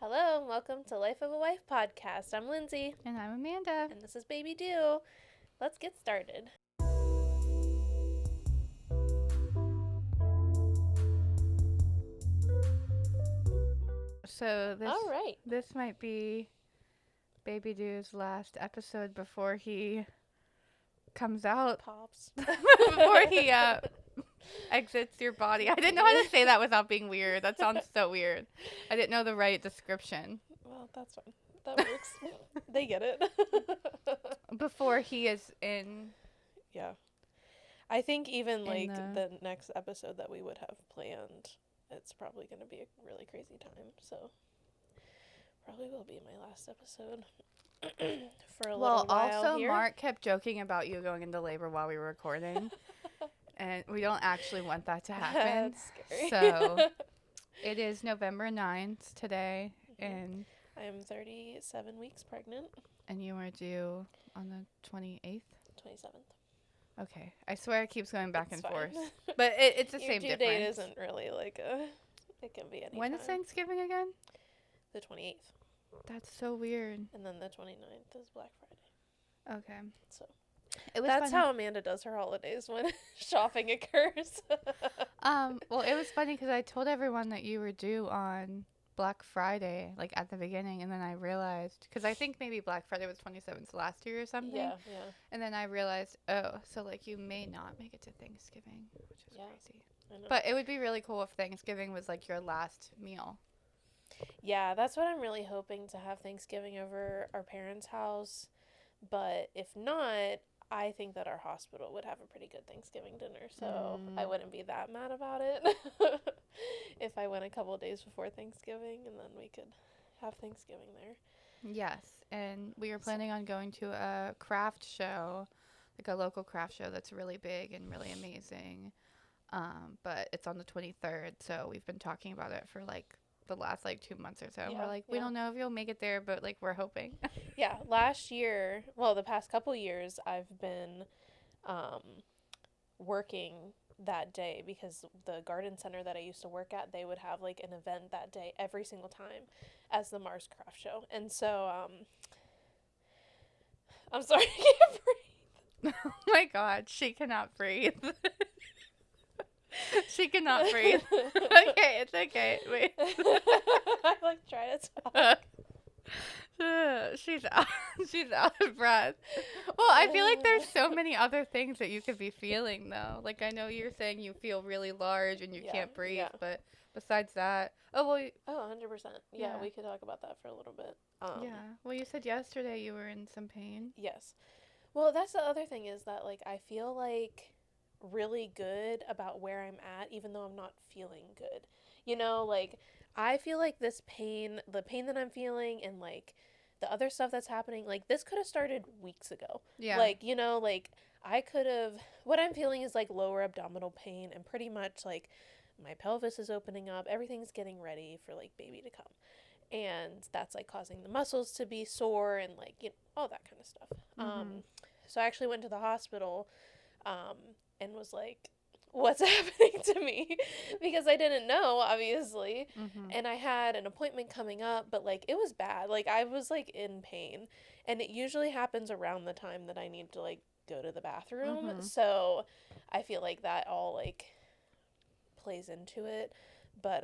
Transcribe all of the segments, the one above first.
Hello, and welcome to Life of a Wife podcast. I'm Lindsay. And I'm Amanda. And this is Baby Do. Let's get started. So All right. this might be Baby Do's last episode before he comes out. Pops. Before he exits your body. I didn't know how to say that without being weird. That sounds so weird. I didn't know the right description. Well, that's fine. That works. They get it. Before he is in. Yeah. I think even like the the next episode that we would have planned, it's probably going to be a really crazy time. So probably will be my last episode for a little while also here. Mark kept joking about you going into labor while we were recording. And we don't actually want that to happen. That's scary. So it is November 9th today, and I am 37 weeks pregnant. And you are due on the 28th? 27th. Okay. I swear it keeps going back It's and fine. forth. But it's the Your same due difference. date isn't really like a... It can be any When time. is Thanksgiving again? The 28th. That's so weird. And then the 29th is Black Friday. Okay. So It was that's funny. how Amanda does her holidays when shopping occurs. Well, it was funny because I told everyone that you were due on Black Friday, like at the beginning, and then I realized, because I think maybe Black Friday was 27th last year or something. Yeah. And then I realized, oh, so like you may not make it to Thanksgiving, which is crazy. I know. But it would be really cool if Thanksgiving was like your last meal. Yeah, that's what I'm really hoping, to have Thanksgiving over our parents' house. But if not, I think that our hospital would have a pretty good Thanksgiving dinner, so I wouldn't be that mad about it if I went a couple of days before Thanksgiving, and then we could have Thanksgiving there. Yes, and we were planning on going to a craft show, like a local craft show that's really big and really amazing. But it's on the 23rd, so we've been talking about it for like the last like 2 months or so. And we're like, we don't know if you'll make it there, but like we're hoping. Yeah, last year, well, the past couple years, I've been working that day because the garden center that I used to work at, they would have like an event that day every single time as the Mars Craft Show. And so, I'm sorry, I can't breathe. Oh my God, she cannot breathe. She cannot breathe. Okay, it's okay. Wait. I like try to talk. She's out. She's out of breath. Well, I feel like there's so many other things that you could be feeling though. Like I know you're saying you feel really large and you can't breathe, but besides that, oh well. 100%. Yeah, we could talk about that for a little bit. Yeah. Well, you said yesterday you were in some pain. Yes. Well, that's the other thing, is that like I feel like really good about where I'm at, even though I'm not feeling good. You know, like I feel like this pain, the pain that I'm feeling, and like the other stuff that's happening, like this could have started weeks ago. Yeah. Like, you know, like I could have, what I'm feeling is like lower abdominal pain, and pretty much like my pelvis is opening up, everything's getting ready for like baby to come. And that's like causing the muscles to be sore and like, you know, all that kind of stuff. So I actually went to the hospital and was like, what's happening to me? Because I didn't know, obviously. And I had an appointment coming up, but like it was bad. Like I was like in pain, and it usually happens around the time that I need to like go to the bathroom. So I feel like that all like plays into it. But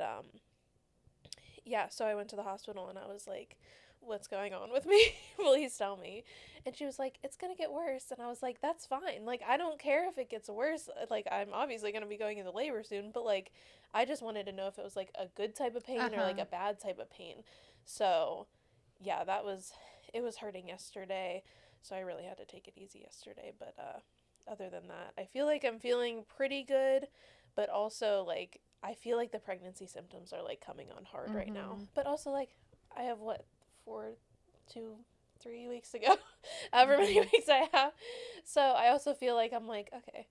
yeah, so I went to the hospital and I was like, what's going on with me? Please tell me. And she was like, it's gonna get worse. And I was like, that's fine. Like, I don't care if it gets worse. Like, I'm obviously gonna be going into labor soon, but like I just wanted to know if it was like a good type of pain or like a bad type of pain. So yeah, it was hurting yesterday, so I really had to take it easy yesterday. But other than that, I feel like I'm feeling pretty good, but also like I feel like the pregnancy symptoms are like coming on hard right now. But also like I have 3 weeks to go, however many weeks I have. So I also feel like I'm like, okay,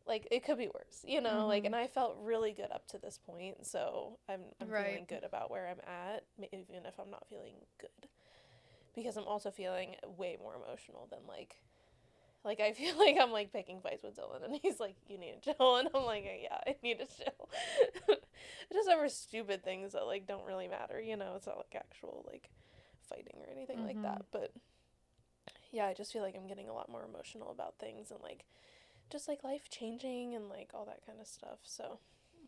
like it could be worse, you know, like, and I felt really good up to this point. So I'm feeling good about where I'm at, even if I'm not feeling good, because I'm also feeling way more emotional than like Like, I feel like I'm, like, picking fights with Dylan, and he's like, you need to chill, and I'm like, yeah, I need to chill. Just over stupid things that, like, don't really matter, you know? It's not, like, actual, like, fighting or anything like Mm-hmm. that, but, yeah, I just feel like I'm getting a lot more emotional about things, and, like, just, like, life changing, and, like, all that kind of stuff, so,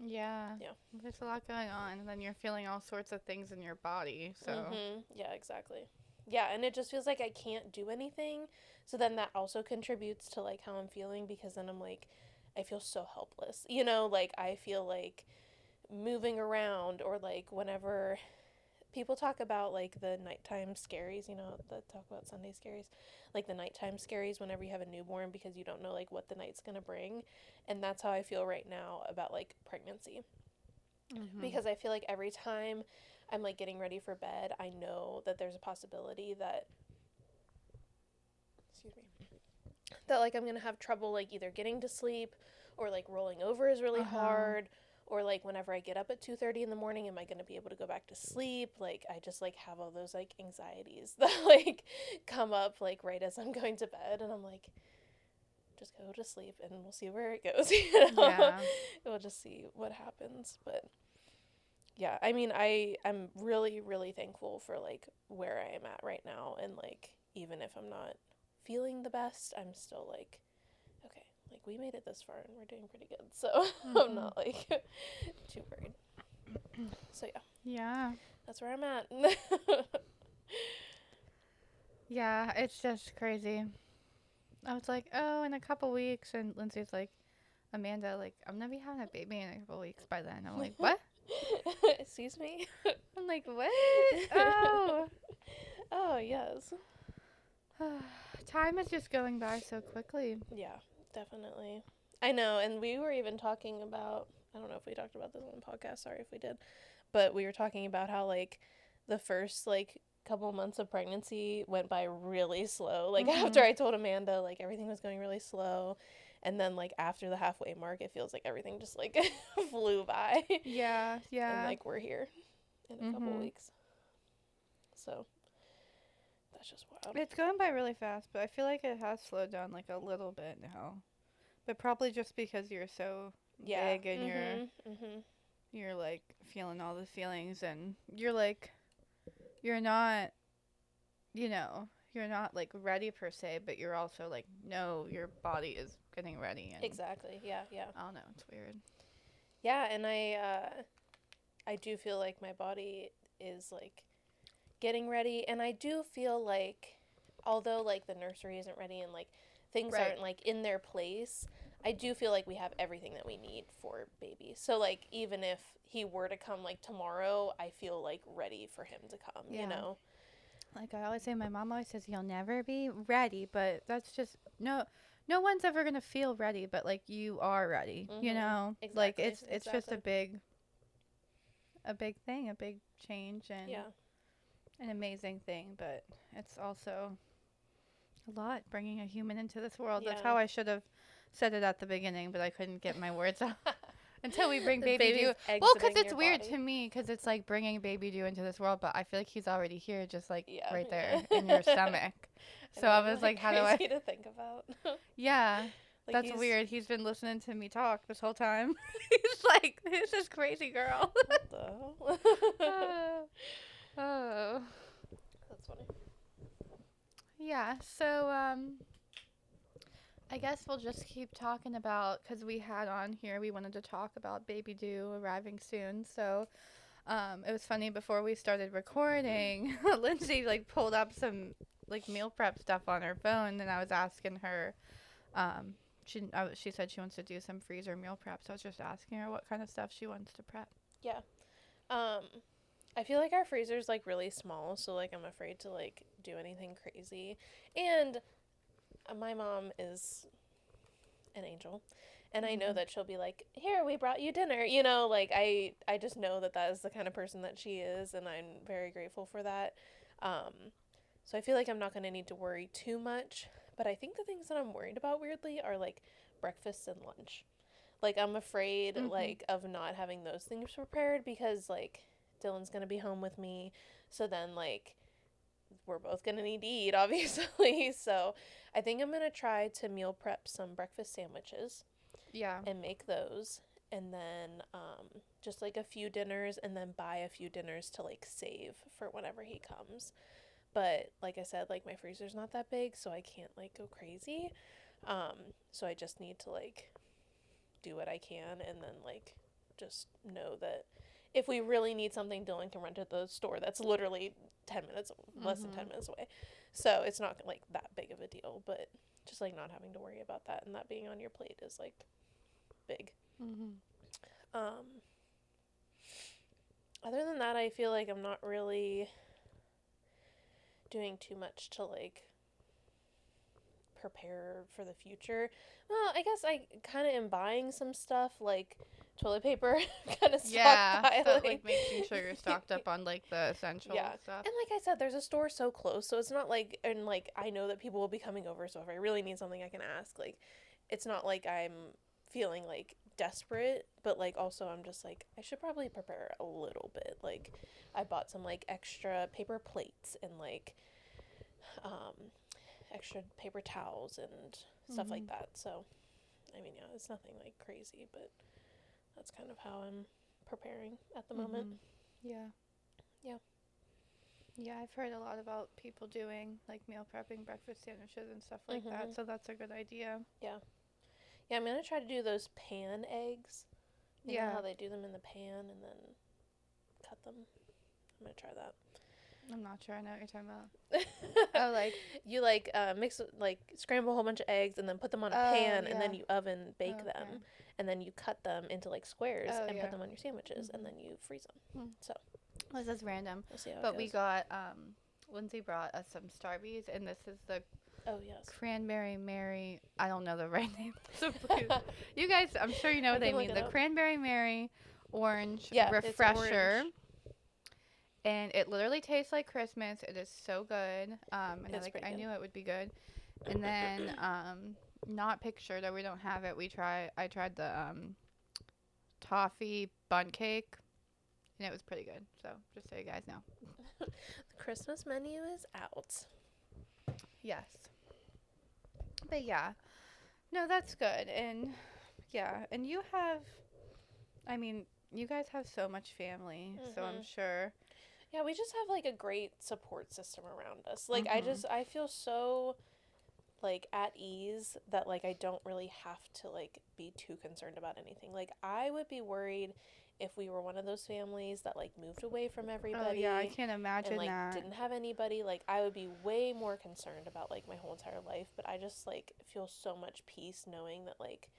Yeah. yeah. There's a lot going on, and then you're feeling all sorts of things in your body. So, Yeah, exactly. Yeah, and it just feels like I can't do anything. So then that also contributes to like how I'm feeling because then I'm like I feel so helpless. You know, like I feel like moving around or like whenever people talk about like the nighttime scaries, you know, the talk about Sunday scaries, like the nighttime scaries whenever you have a newborn because you don't know like what the night's going to bring. And that's how I feel right now about like pregnancy mm-hmm. because I feel like every time I'm like getting ready for bed, I know that there's a possibility that excuse me, that like I'm going to have trouble like either getting to sleep or like rolling over is really Uh-huh. hard or like whenever I get up at 2:30 in the morning am I going to be able to go back to sleep? Like I just like have all those like anxieties that like come up like right as I'm going to bed and I'm like just go to sleep and we'll see where it goes, you know. Yeah. We'll just see what happens, but yeah, I mean, I'm really really thankful for like where I am at right now, and like even if I'm not feeling the best, I'm still like okay, like we made it this far and we're doing pretty good, so I'm Mm-hmm. not like too worried. So yeah, Yeah. that's where I'm at. Yeah, it's just crazy. I was like, oh, in a couple weeks, and Lindsay's like, Amanda, like, I'm gonna be having a baby in a couple weeks by then. I'm like, what? Excuse me. I'm like, what? Oh. Oh yes. Time is just going by so quickly. Yeah, definitely. I know, and we were even talking about. I don't know if we talked about this on the podcast. Sorry if we did, but we were talking about how like the first like couple months of pregnancy went by really slow. Like Mm-hmm. after I told Amanda like everything was going really slow, and then like after the halfway mark it feels like everything just like flew by. Yeah, And yeah. like we're here in a couple Mm-hmm. weeks. So, that's just wild. It's going by really fast, but I feel like it has slowed down like a little bit now. But probably just because you're so Yeah. big and Mhm. Mhm. you're like feeling all the feelings and you're like you're not, you know, you're not like ready per se, but you're also like no, your body is getting ready and Exactly. Yeah, yeah. I don't know, it's weird. Yeah, and I do feel like my body is like getting ready and I do feel like although like the nursery isn't ready and like things Right. aren't like in their place, I do feel like we have everything that we need for baby. So like even if he were to come like tomorrow, I feel like ready for him to come, you Yeah. know. Like I always say, my mom always says you'll never be ready, but that's just no one's ever gonna feel ready, but like you are ready, you Mhm. know? Like Exactly. it's just Exactly. a big thing, a big change and Yeah. an amazing thing, but it's also a lot bringing a human into this world. That's Yeah. how I should have said it at the beginning, but I couldn't get my words out. Until we bring The baby baby's Dew. Well, because exiting it's your weird to body. me, because it's like bringing baby Dew into this world, but I feel like he's already here, just like Yeah. right Yeah. there in your stomach. I So know, I isn't was like, that how do I? crazy to think about? Yeah, Like that's he's weird. He's been listening to me talk this whole time. He's like, this is crazy, girl. what the hell? Oh. Oh. That's funny. Yeah, so I guess we'll just keep talking about because we had on here we wanted to talk about Baby Doo arriving soon. So it was funny before we started recording. Lindsay like pulled up some like meal prep stuff on her phone, and I was asking her. Um, she said she wants to do some freezer meal prep, so I was just asking her what kind of stuff she wants to prep. Yeah. Um I feel like our freezer's like really small, so like I'm afraid to like do anything crazy. And my mom is an angel. And I know Mhm. that she'll be like, "Here, we brought you dinner." You know, like I just know that that is the kind of person that she is and I'm very grateful for that. So I feel like I'm not going to need to worry too much, but I think the things that I'm worried about weirdly are like breakfast and lunch. Like I'm afraid Mhm. like of not having those things prepared because like Dylan's going to be home with me. So then like we're both going to need to eat, obviously. So I think I'm going to try to meal prep some breakfast sandwiches Yeah. and make those. And then just like a few dinners, and then buy a few dinners to like save for whenever he comes. But like I said, like my freezer's not that big, so I can't like go crazy. So I just need to like do what I can, and then like just know that if we really need something, Dylan can run to the store. That's literally 10 minutes, less than 10 minutes away. So it's not like that big of a deal, but just like not having to worry about that, and that being on your plate is like big. Other than that, I feel like I'm not really doing too much to like prepare for the future. Well, I guess I kind of am buying some stuff like toilet paper, kind of stockpiling. So like making sure you're stocked up on like the essential stuff. And like I said, there's a store so close, so it's not like, and like I know that people will be coming over, so if I really need something, I can ask. Like, it's not like I'm feeling like desperate, but like also I'm just like I should probably prepare a little bit. Like, I bought some like extra paper plates and like extra paper towels and stuff like that. So, I mean, yeah, it's nothing like crazy, but that's kind of how I'm preparing at the moment. Yeah. Yeah. Yeah, I've heard a lot about people doing like meal prepping breakfast sandwiches and stuff like that, so that's a good idea. Yeah, I'm going to try to do those pan eggs. You know how they do them in the pan and then cut them? I'm going to try that. I'm not sure I know what you're talking about. Oh, like you like mix like scramble a whole bunch of eggs and then put them on a pan and then you oven bake them, and then you cut them into like squares and put them on your sandwiches and then you freeze them. So this is random, we'll see how it but goes. we got Lindsay brought us some Starbies, and this is the Cranberry Mary. I don't know the right name. So please, you guys, I'm sure you know what they mean. The Cranberry Mary orange refresher. Orange. And it literally tastes like Christmas. It is so good. And I knew it would be good. And then, not pictured, though we don't have it. I tried the toffee bun cake, and it was pretty good. So just so you guys know, the Christmas menu is out. Yes. But yeah, no, that's good. And yeah, and you have, I mean, you guys have so much family, so I'm sure. Yeah, we just have like a great support system around us. Like I feel so like at ease that like I don't really have to like be too concerned about anything. Like, I would be worried if we were one of those families that like moved away from everybody. Oh yeah, I can't imagine and, like, that. Didn't have anybody. Like, I would be way more concerned about like my whole entire life, but I just like feel so much peace knowing that like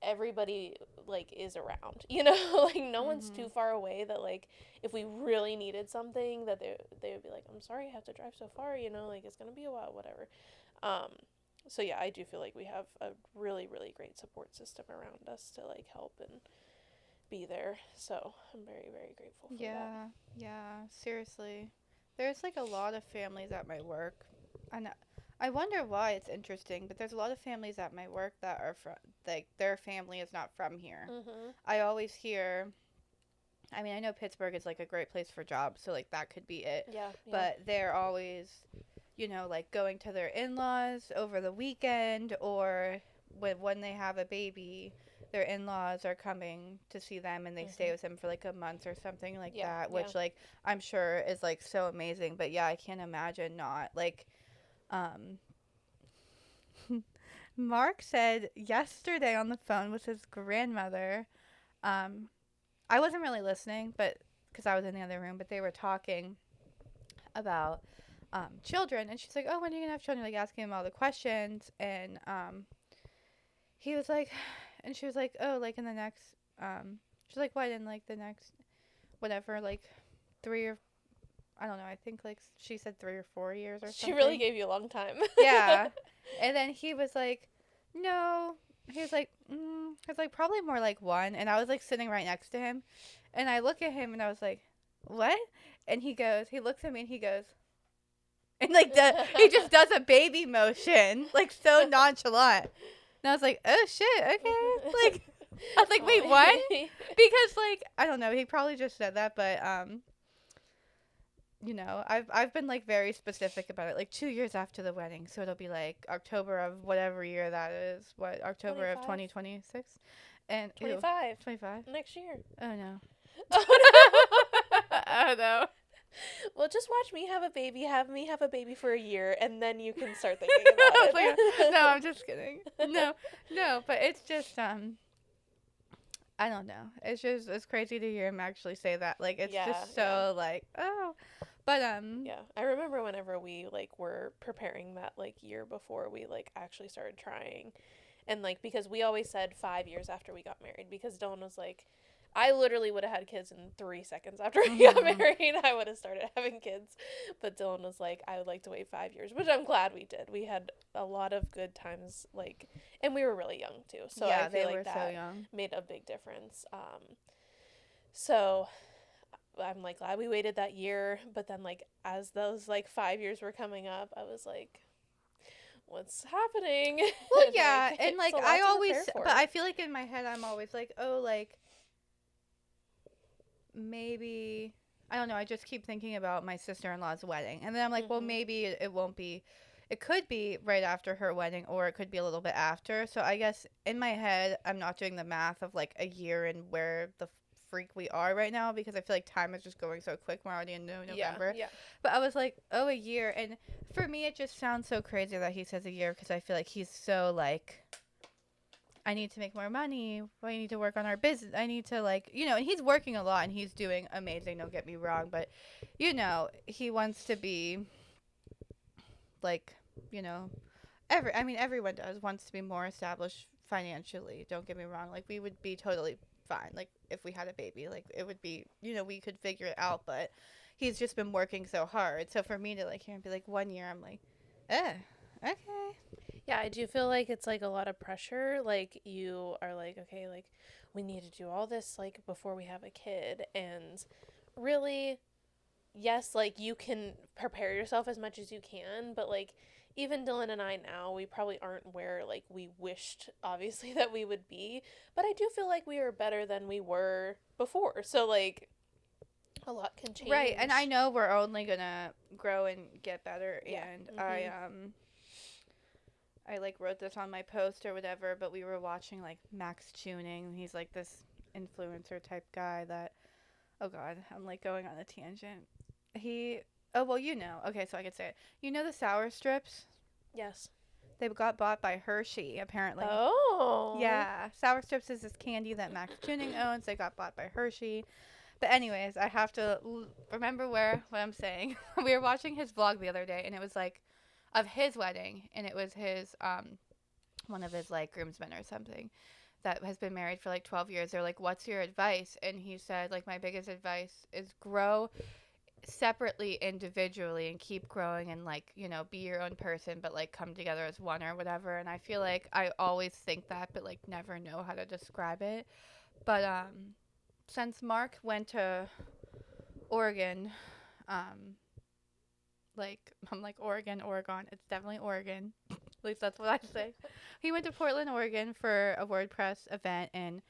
everybody like is around, you know. Like, no one's too far away that like if we really needed something that they would be like, I'm sorry I have to drive so far, you know, like it's gonna be a while, whatever. So yeah, I do feel like we have a really, really great support system around us to like help and be there. So I'm very, very grateful for that. Yeah, seriously. There's like a lot of families at my work, and I wonder why. It's interesting, but there's a lot of families at my work that are from, like, their family is not from here. I always hear, I mean, I know Pittsburgh is like a great place for jobs, so like that could be it. Yeah. But they're always, you know, like going to their in-laws over the weekend, or when they have a baby, their in-laws are coming to see them and they stay with them for like a month or something like that, which like I'm sure is like so amazing. But yeah, I can't imagine not. Like, Mark said yesterday on the phone with his grandmother, I wasn't really listening, but because I was in the other room, but they were talking about children, and she's like, oh, when are you gonna have children? Like, asking him all the questions, and he was like, and she was like, oh, like in the next, she's like, what, in like the next, whatever, like 3 or, I don't know, I think like she said 3 or 4 years or something. She really gave you a long time. Yeah. And then he was like, no. He was like, probably more like 1. And I was like sitting right next to him. And I look at him and I was like, what? And he looks at me and he goes, and like he just does a baby motion, like so nonchalant. And I was like, oh shit, okay. Like, I was like, wait, what? Because like, I don't know, he probably just said that, but I've been like very specific about it, like 2 years after the wedding, so it'll be like October of whatever year that is. What, October of 25. 2026, and ew, 25. 25. Next year. Oh no. Oh no. Oh no. Well, just watch me have a baby. Have me have a baby for a year, and then you can start thinking about Oh my God. No, it. I'm just kidding. No, no, but it's just I don't know. It's crazy to hear him actually say that. Like it's Yeah, just yeah. so like, oh, but Yeah, I remember whenever we like were preparing that like year before we like actually started trying, and like because we always said 5 years after we got married because Dylan was like, I literally would have had kids in 3 seconds after we got mhm. married. I would have started having kids, but Dylan was like, I would like to wait 5 years, which I'm glad we did. We had a lot of good times, like, and we were really young too, so I Yeah, they feel like were so that young. made a big difference. So I'm like glad we waited that year, but then like as those like 5 years were coming up, I was like, what's happening? Well, And yeah, like and it's like a I lot to always, prepare but for. I feel like in my head I'm always like, oh, like maybe I don't know. I just keep thinking about my sister-in-law's wedding, and then I'm like, well, Mhm. maybe it won't be. It could be right after her wedding, or it could be a little bit after. So I guess in my head, I'm not doing the math of like a year and where the freak we are right now because I feel like time is just going so quick. We're already in Yeah, November, yeah. but I was like, oh, a year, and for me, it just sounds so crazy that he says a year because I feel like he's so like I need to make more money. I need to work on our business. I need to like, and he's working a lot and he's doing amazing, don't get me wrong, but he wants to be like, you know, I mean everyone does wants to be more established financially. Don't get me wrong. Like we would be totally fine like if we had a baby. Like it would be, we could figure it out, but he's just been working so hard. So for me to like hear and be like 1 year, I'm like, okay. Yeah, I do feel like it's like a lot of pressure. Like you are like, okay, like we need to do all this like before we have a kid and really yes, like you can prepare yourself as much as you can, but like even Dylan and I now, we probably aren't where like we wished obviously that we would be, but I do feel like we are better than we were before. So like a lot can Right, and I change. know we're only gonna grow and get better. Yeah. And Mhm. I like wrote this on my post or whatever, but we were watching like Max Tuning. He's like this influencer type guy that, oh god, I'm like going on a tangent. He, oh well, okay, so I could say it. You know the sour strips? Yes. They got bought by Hershey apparently. Oh. Yeah, sour strips is this candy that Max Tuning owns. They got bought by Hershey. But anyways, I have to remember what I'm saying. We were watching his vlog the other day, and it was like of his wedding, and it was his one of his like groomsmen or something that has been married for like 12 years. They're like, "What's your advice?" And he said, like, my biggest advice is grow separately individually and keep growing and like be your own person but like come together as one or whatever. And I feel like I always think that but like never know how to describe it. But since Mark went to Oregon, um, like I'm like Oregon. It's definitely Oregon. At least that's what I say. He went to Portland, Oregon for a WordPress event, and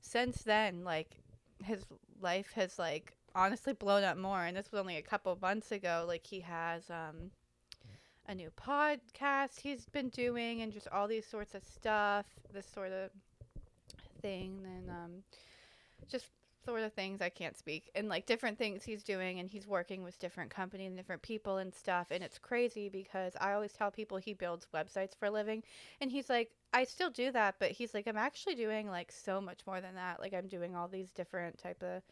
since then, like his life has like honestly blown up more. And this was only a couple months ago. Like he has a new podcast he's been doing, and just all these sorts of stuff. This sort of thing, and just sort of things I can't speak and like different things he's doing, and he's working with different companies and different people and stuff. And it's crazy because I always tell people he builds websites for a living, and he's like, I still do that, but he's like, I'm actually doing like so much more than that. Like I'm doing all these different type of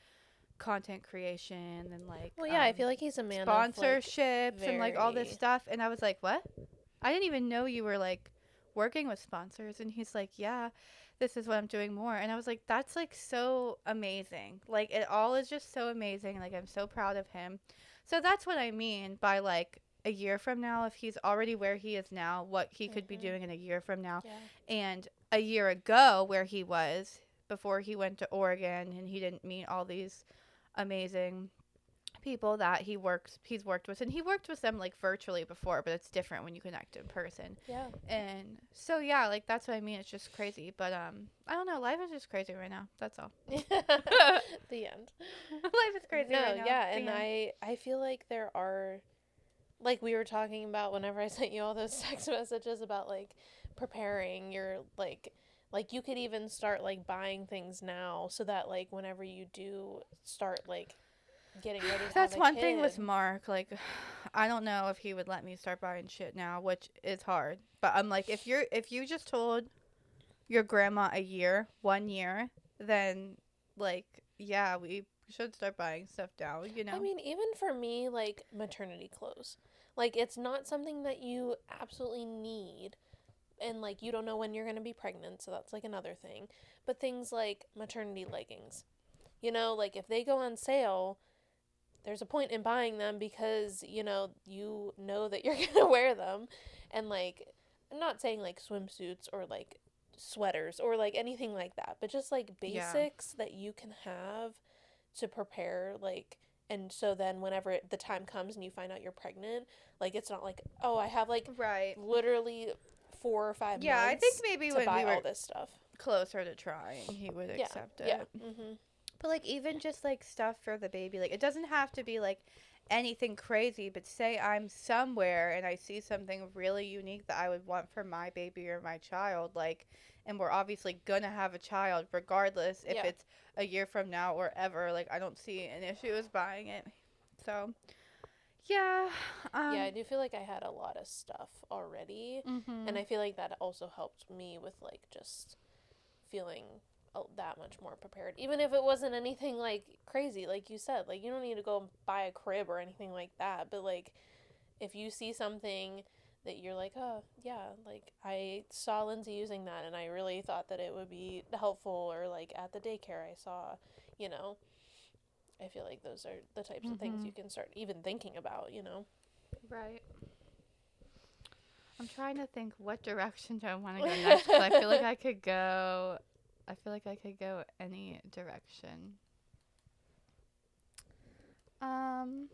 content creation and like Well, yeah, I feel like he's a man of like sponsorships and like all this very. stuff. And I was like, what? I didn't even know you were like working with sponsors. And he's like, yeah, this is what I'm doing more. And I was like, that's like so amazing. Like it all is just so amazing. Like I'm so proud of him. So that's what I mean by like a year from now, if he's already where he is now, what he could be Mhm. doing in a year from now. Yeah. And a year ago, where he was before he went to Oregon and he didn't meet all these amazing people that he's worked with, and he worked with them like virtually before, but it's different when you connect in person. Yeah. And so yeah, like that's what I mean. It's just crazy, but I don't know. Life is just crazy right now. That's all. The end. Life is crazy No, right now. yeah, The and end. I feel like there are, like we were talking about whenever I sent you all those text messages about like preparing your like you could even start like buying things now so that like whenever you do start like getting ready to have That's a one thing with kid. Mark. Like, I don't know if he would let me start buying shit now, which is hard. But I'm like, if you just told your grandma 1 year, then like, yeah, we should start buying stuff now. You I know? mean, even for me, like maternity clothes. Like it's not something that you absolutely need and like you don't know when you're going to be pregnant, so that's like another thing. But things like maternity leggings. You know, like if they go on sale, there's a point in buying them because, you know that you're going to wear them. And like I'm not saying like swimsuits or like sweaters or like anything like that, but just like Yeah. basics that you can have to prepare like and so then whenever the time comes and you find out you're pregnant, like it's not like, oh, I have like Right. literally 4 or 5 Yeah, I think months maybe to when buy we all were this stuff. closer to trying, he would Yeah. accept Yeah. it. Mhm. But like even just like stuff for the baby, like it doesn't have to be like anything crazy, but say I'm somewhere and I see something really unique that I would want for my baby or my child, like, and we're obviously gonna have a child regardless if Yeah. it's a year from now or ever, like I don't see an issue with buying it. So, yeah, Yeah, I do feel like I had a lot of stuff already, and mhm. I feel like that also helped me with like just feeling that much more prepared. Even if it wasn't anything like crazy, like you said, like you don't need to go buy a crib or anything like that, but like if you see something that you're like, oh, yeah, like I saw Lindsay using that and I really thought that it would be helpful, or like at the daycare I saw, you know, I feel like those are the types of things you Mhm. can start even thinking about. Right. I'm trying to think what direction do I want to go next because I feel like I could go. I feel like I could go any direction. Um.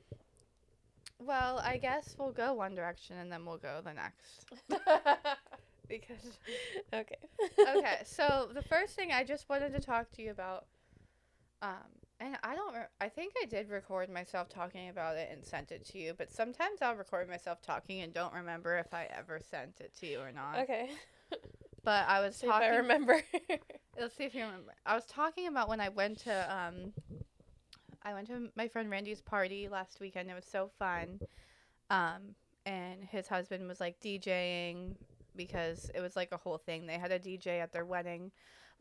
Well, I guess we'll go one direction and then we'll go the next. Because Okay. okay, so the first thing I just wanted to talk to you about, and I think I did record myself talking about it and sent it to you, but sometimes I'll record myself talking and don't remember if I ever sent it to you or not. Okay. But I was See if I talking. remember. Let's see if you remember. I was talking about when I went to my friend Randy's party last weekend. It was so fun. Um, and his husband was like DJing because it was like a whole thing. They had a DJ at their wedding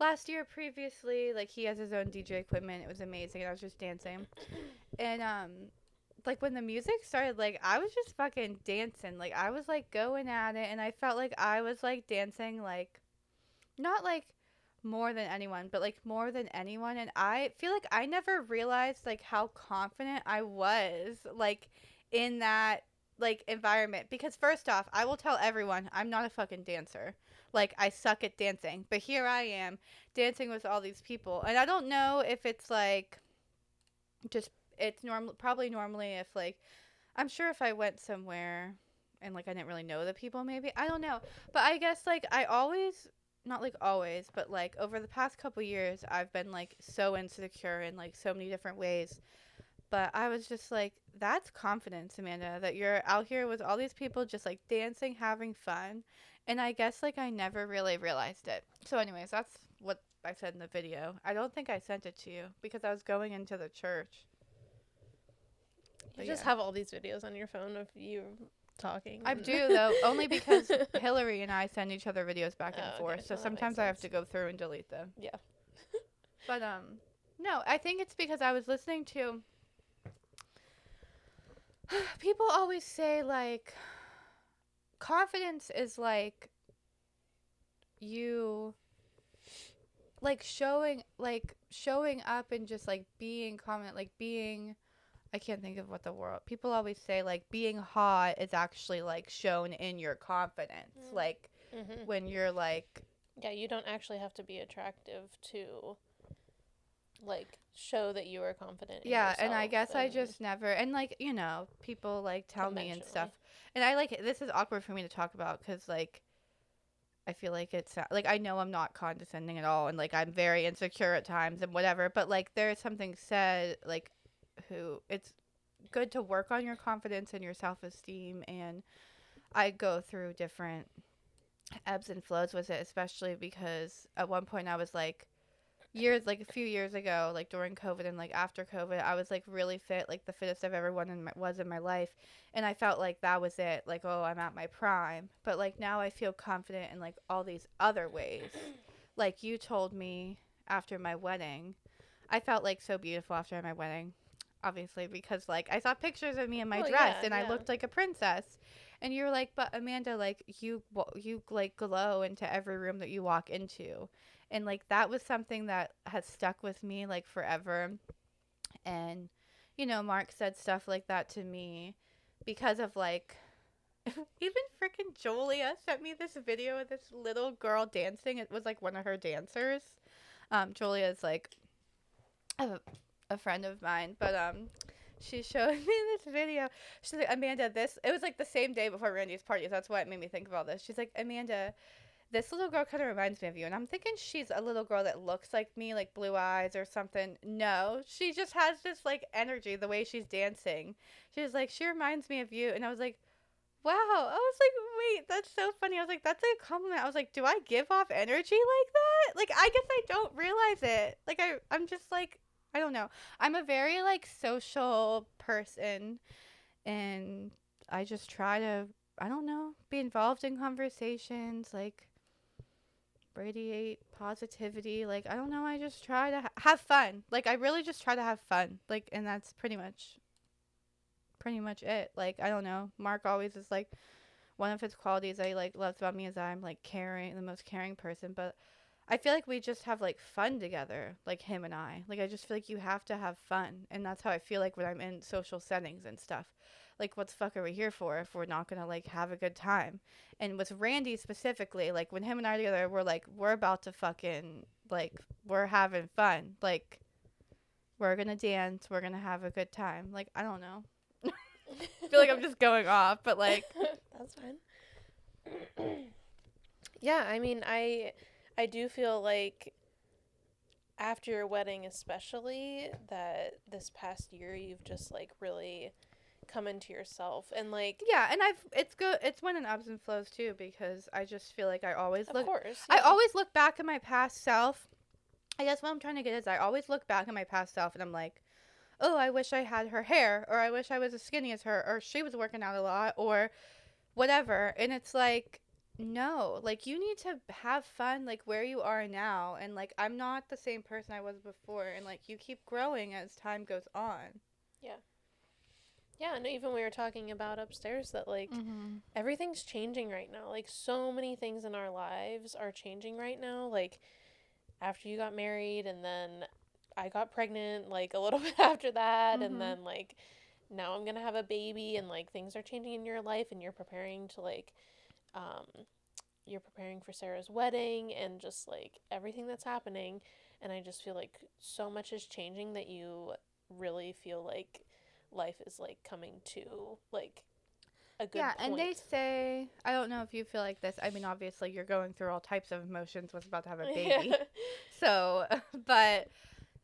last year previously. Like he has his own DJ equipment. It was amazing. I was just dancing. And like when the music started, like I was just fucking dancing. Like I was like going at it and I felt like I was like dancing like not like more than anyone, but like more than anyone. And I feel like I never realized like how confident I was like in that like environment because first off, I will tell everyone I'm not a fucking dancer. Like I suck at dancing, but here I am dancing with all these people. And I don't know if it's like just it's normal probably normally if like I'm sure if I went somewhere and like I didn't really know the people maybe. I don't know. But I guess like I always not like always, but like over the past couple years I've been like so insecure in like so many different ways. But I was just like that's confidence, Amanda, that you're out here with all these people just like dancing, having fun. And I guess like I never really realized it. So anyways, that's what I said in the video. I don't think I sent it to you because I was going into the church. You But just yeah. have all these videos on your phone of you talking. I do though, only because Hillary and I send each other videos back and Oh, okay. forth. So Well, that makes sometimes I have sense. to go through and delete them. Yeah. But no, I think it's because I was listening to people always say like confidence is you showing up and just like being confident, like being I can't think of what the word. People always say like being hot is actually like shown in your confidence. Like Mhm. when you're like Yeah, you don't actually have to be attractive to like show that you are confident in Yeah, and I yourself guess I and just never, and like, people like tell me and stuff. conventionally. And I like this is awkward for me to talk about cuz like I feel like it's like I know I'm not condescending at all and like I'm very insecure at times and whatever, but like there's something said like who it's good to work on your confidence and your self-esteem, and I go through different ebbs and flows with it, especially because at one point I was like a few years ago, like during COVID and like after COVID, I was like really fit, like the fittest I've ever was in my life, and I felt like that was it, like, oh, I'm at my prime. But like now I feel confident in like all these other ways. Like you told me after my wedding, I felt like so beautiful after my wedding, obviously because like I saw pictures of me in my Well, dress yeah, and I yeah. looked like a princess. And you're like, but Amanda, like you like glow into every room that you walk into, and like that was something that has stuck with me like forever. And Mark said stuff like that to me because of like even freaking Julia sent me this video of this little girl dancing. It was like one of her dancers. Julia is like a, a friend of mine, but she showed me this video. She's like, Amanda, this it was like the same day before Randy's party, so that's why it made me think of all this. She's like, Amanda, this little girl kind of reminds me of you. And I'm thinking she's a little girl that looks like me, like blue eyes or something. No, she just has this like energy, the way she's dancing. She was like, she reminds me of you. And I was like, wow. I was like, wait, that's so funny. I was like, that's a compliment. I was like, do I give off energy like that? Like, I guess I don't realize it. Like, I'm just like, I don't know. I'm a very like social person, and I just try to, I don't know, be involved in conversations, like radiate positivity. Like, I don't know, I just try to have fun. Like, I really just try to have fun. Like, and that's pretty much it. Like, I don't know. Mark always is like one of his qualities I like loves about me is I'm like caring, the most caring person, but I feel like we just have like fun together, like him and I. Like I just feel like you have to have fun, and that's how I feel like when I'm in social settings and stuff. Like what the fuck are we here for if we're not gonna like have a good time? And with Randy specifically, like when him and I are together, we're like we're about to fucking like we're having fun. Like we're gonna dance, we're gonna have a good time. Like I don't know. I feel like I'm just going off, but like That's fine. Yeah, I mean, I do feel like after your wedding especially that this past year you've just like really come into yourself and like yeah, and it's good. It's went in ebbs and flows too because I just feel like of course, I yeah. always look back at my past self. I guess what I'm trying to get is I always look back at my past self and I'm like, oh, I wish I had her hair, or I wish I was as skinny as her, or she was working out a lot, or whatever. And it's like, no, like you need to have fun, like where you are now. And like, I'm not the same person I was before. And like, you keep growing as time goes on. Yeah. Yeah, and even we were talking about upstairs that like Mm-hmm. everything's changing right now. Like so many things in our lives are changing right now. Like after you got married and then I got pregnant like a little bit after that and Mm-hmm. then like now I'm going to have a baby and like things are changing in your life and you're preparing to like um you're preparing for Sarah's wedding and just like everything that's happening and I just feel like so much is changing that you really feel like life is like coming to like a Yeah, good and they point. say, I don't know if you feel like this. I mean, obviously, you're going through all types of emotions with about to have a Yeah. baby. So, but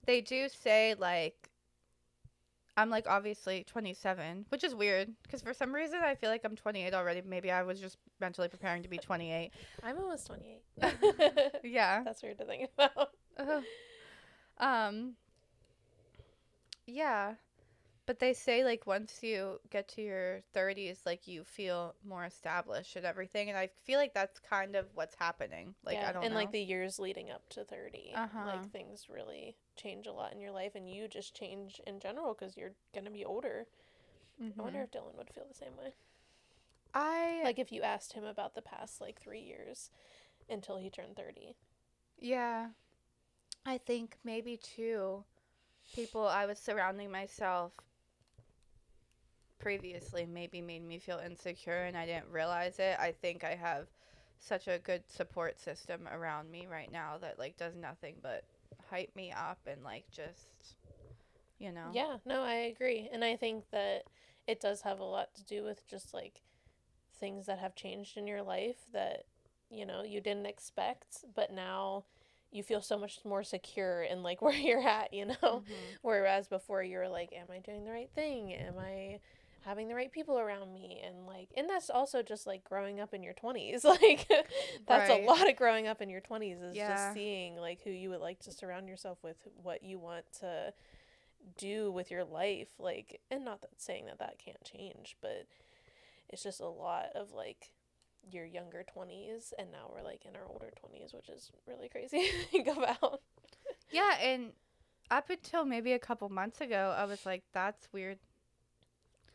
they do say, like, I'm like obviously 27, which is weird because for some reason I feel like I'm 28 already. Maybe I was just mentally preparing to be 28. I'm almost 28. Yeah. That's weird to think about. Uh, um, yeah. But they say like once you get to your 30s, like you feel more established and everything, and I feel like that's kind of what's happening. Like Yeah, I don't and like know. the years leading up to 30, Uh-huh. like things really change a lot in your life and you just change in general because you're going to be older. I wonder Mhm. if Dylan would feel the same way. I Like if you asked him about the past like 3 years until he turned 30. yeah, I think maybe too people I was surrounding myself previously maybe made me feel insecure and I didn't realize it. I think I have such a good support system around me right now that like does nothing but hype me up and like just, you know. Yeah, no, I agree. And I think that it does have a lot to do with just like things that have changed in your life that, you didn't expect, but now you feel so much more secure in like where you're at. Mhm. Whereas before you were like, am I doing the right thing? Am I having the right people around me? And that's also just like growing up in your 20s. Like that's a Right. lot of growing up in your 20s is just Yeah. seeing like who you would like to surround yourself with, what you want to do with your life, like, and not that saying that that can't change, but it's just a lot of like your younger 20s, and now we're like in our older 20s, which is really crazy to think about. Yeah, and up until maybe a couple months ago, I was like, that's weird.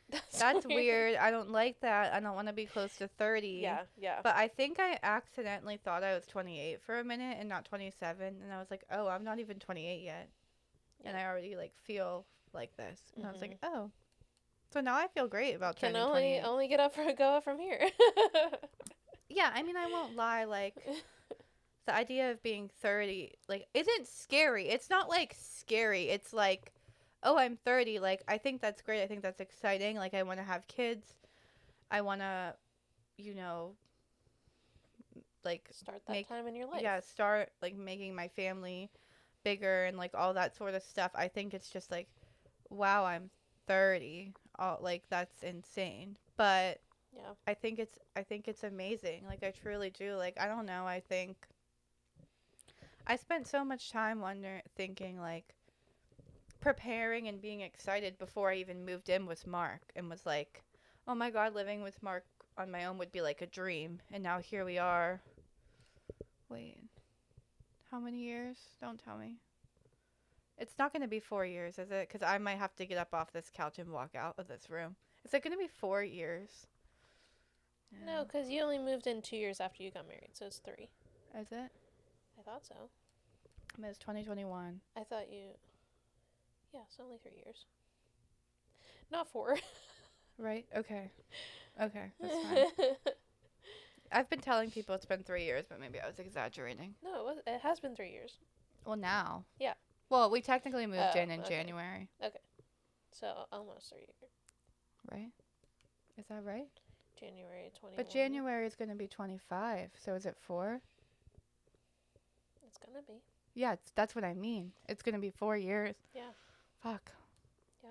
That's That's weird. weird. I don't like that. I don't want to be close to 30. Yeah, yeah. But I think I accidentally thought I was 28 for a minute and not 27. And I was like, oh, I'm not even 28 yet. Yeah. And I already like feel like this. And I was like, Mhm. oh. So now I feel great about Can turning only 28. only go up from here. Yeah, I mean, I won't lie. Like, the idea of being 30, like, isn't scary. It's not like scary. It's like, oh, I'm 30. Like, I think that's great. I think that's exciting. Like, I want to have kids. I want to, you know, like, Start that make, time in your life. yeah, start like making my family bigger and like all that sort of stuff. I think it's just like, wow, I'm 30. All, like, that's insane. But Yeah. I think it's amazing. Like, I truly do. Like, I don't know. I think I spent so much time thinking like preparing and being excited before I even moved in with Mark and was like, oh my God, living with Mark on my own would be like a dream. And now here we are. Wait, how many years? Don't tell me. It's not going to be 4 years, is it? Because I might have to get up off this couch and walk out of this room. Is it going to be 4 years? No, because you only moved in 2 years after you got married, so it's 3. Is it? I thought so. I mean, it's 2021. I thought you. Yeah, it's only 3 years. Not 4. Right? Okay. Okay, that's fine. I've been telling people it's been 3 years, but maybe I was exaggerating. No, it has been 3 years. Well, now. Yeah. Well, we technically moved in Okay. January, So almost 3 years. right? Is that right? January 21. But January is going to be 25, so is it 4? It's gonna be. Yeah, that's what I mean. It's going to be 4 years. Yeah. Fuck. Yeah.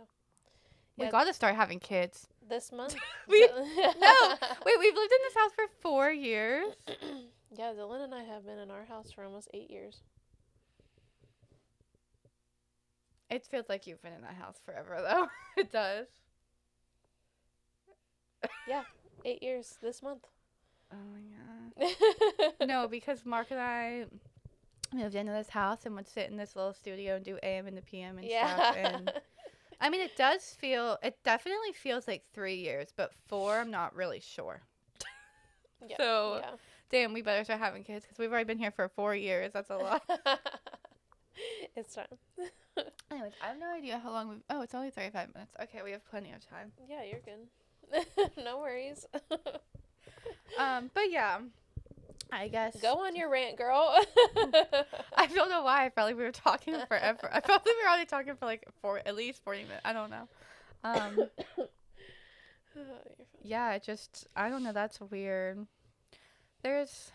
We Yeah. got to start having kids. This month. No! Wait, we've lived in this house for 4 years? Yeah, Dylan and I have been in our house for almost 8 years. It feels like you've been in that house forever, though. It does. Yeah, 8 years this month. Oh my God. No, because Mark and I moved into this house and would sit in this little studio and do AM and the PM and stuff. And I mean, it definitely feels like 3 years, but 4, I'm not really sure. Yeah, So, yeah. damn, we better start having kids because we've already been here for 4 years. That's a lot. It's time. Anyways, I have no idea how long oh, it's only 35 minutes. Okay, we have plenty of time. Yeah, you're good. No worries. But yeah, I guess. Go on your rant, girl. I don't know why. I felt like we were talking forever. I felt like we were already talking for like at least 40 minutes. I don't know. Yeah, I don't know. That's weird. It's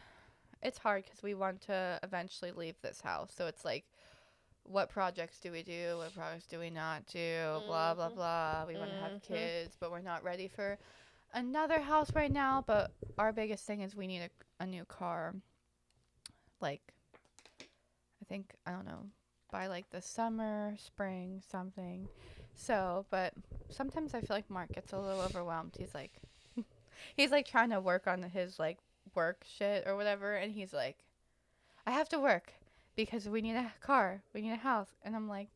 hard because we want to eventually leave this house. So it's like, what projects do we do? What projects do we not do? Blah, blah, blah. We want to have kids, but we're not ready for another house right now. But our biggest thing is we need a new car. Like, I think, I don't know, by like the summer, spring, something. So, but sometimes I feel like Mark gets a little overwhelmed. He's like trying to work on his like work shit or whatever. And he's like, I have to work because we need a car. We need a house. And I'm like,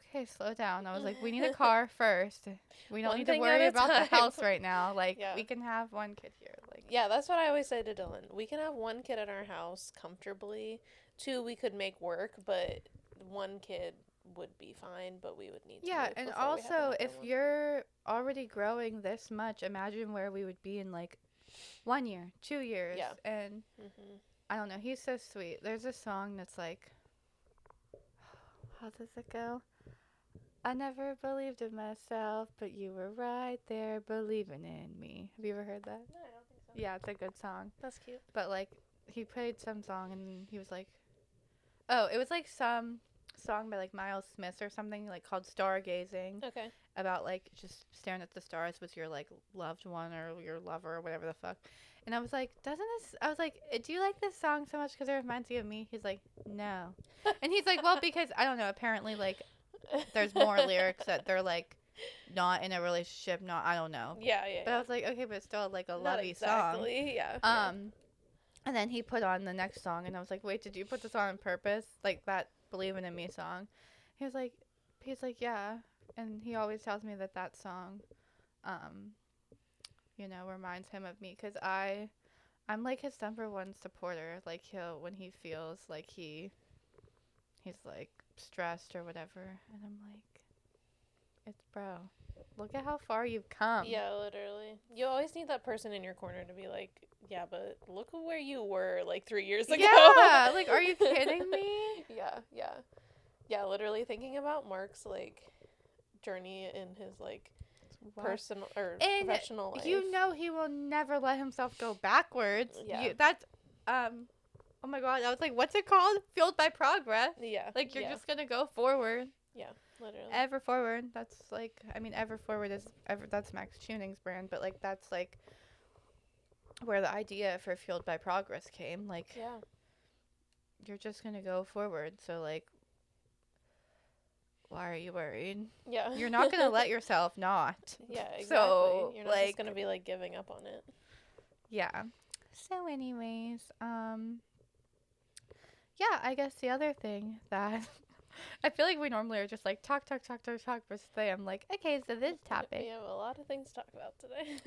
okay, slow down. I was like, we need a car first. We don't need to worry about the house right now. Like, we can have one kid here. Like, yeah, that's what I always say to Dylan. We can have one kid in our house comfortably. 2 we could make work, but 1 kid would be fine, but we would need to. Yeah, and also if you're already growing this much, imagine where we would be in like 1 year, 2 years. Yeah. And I don't know, he's so sweet. There's a song that's like, how does it go? I never believed in myself, but you were right there believing in me. Have you ever heard that? No, I don't think so. Yeah, it's a good song. That's cute. But like he played some song and he was like, oh, it was like some song by like Miles Smith or something like called Stargazing Okay. about like just staring at the stars with your like loved one or your lover or whatever the fuck. And I was like, I was like, do you like this song so much because it reminds you of me? He's like, no. And he's like, well, because I don't know, apparently like there's more lyrics that they're like not in a relationship, not, I don't know. Yeah, yeah. But I was like, okay, but it's still like a Not lovey exactly. song. Yeah. And then he put on the next song, and I was like, wait, did you put this on purpose? Like that "Believing in Me" song? He's like, yeah. And he always tells me that that song, reminds him of me, 'cause I'm like his number one supporter. Like when he feels like he's like stressed or whatever, and I'm like, it's bro. Look at how far you've come. Yeah, literally. You always need that person in your corner to be like, yeah, but look at where you were like 3 years ago. Yeah, like, are you kidding me? Yeah, literally thinking about Mark's like journey in his like personal or and professional life. You know he will never let himself go backwards. Yeah. That's oh my god, I was like, what's it called? Fueled by progress. Yeah. Like you're just gonna go forward. Yeah, literally. Ever forward. That's like, I mean, ever forward is that's Max Tuning's brand, but like that's like where the idea for Fueled by Progress came. Like, yeah, you're just gonna go forward. So like, why are you worried? Yeah. You're not gonna let yourself not. Yeah, exactly. So, you're not just gonna be like giving up on it. Yeah. So anyways, yeah, I guess the other thing that I feel like we normally are just like talk, but today I'm like, okay, so this topic. We have a lot of things to talk about today.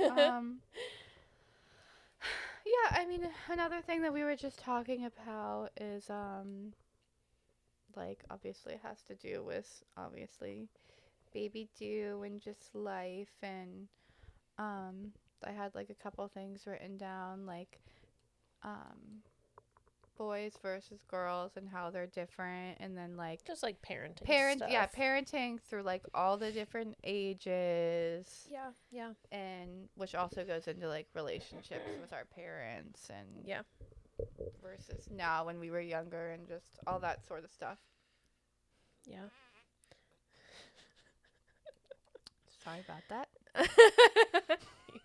Yeah, I mean, another thing that we were just talking about is like obviously it has to do with obviously baby due and just life, and I had like a couple things written down, like boys versus girls and how they're different, and then like just like parenting stuff. Yeah, parenting through like all the different ages. Yeah. And which also goes into like relationships with our parents and yeah, versus now when we were younger and just all that sort of stuff. Yeah. Sorry about that.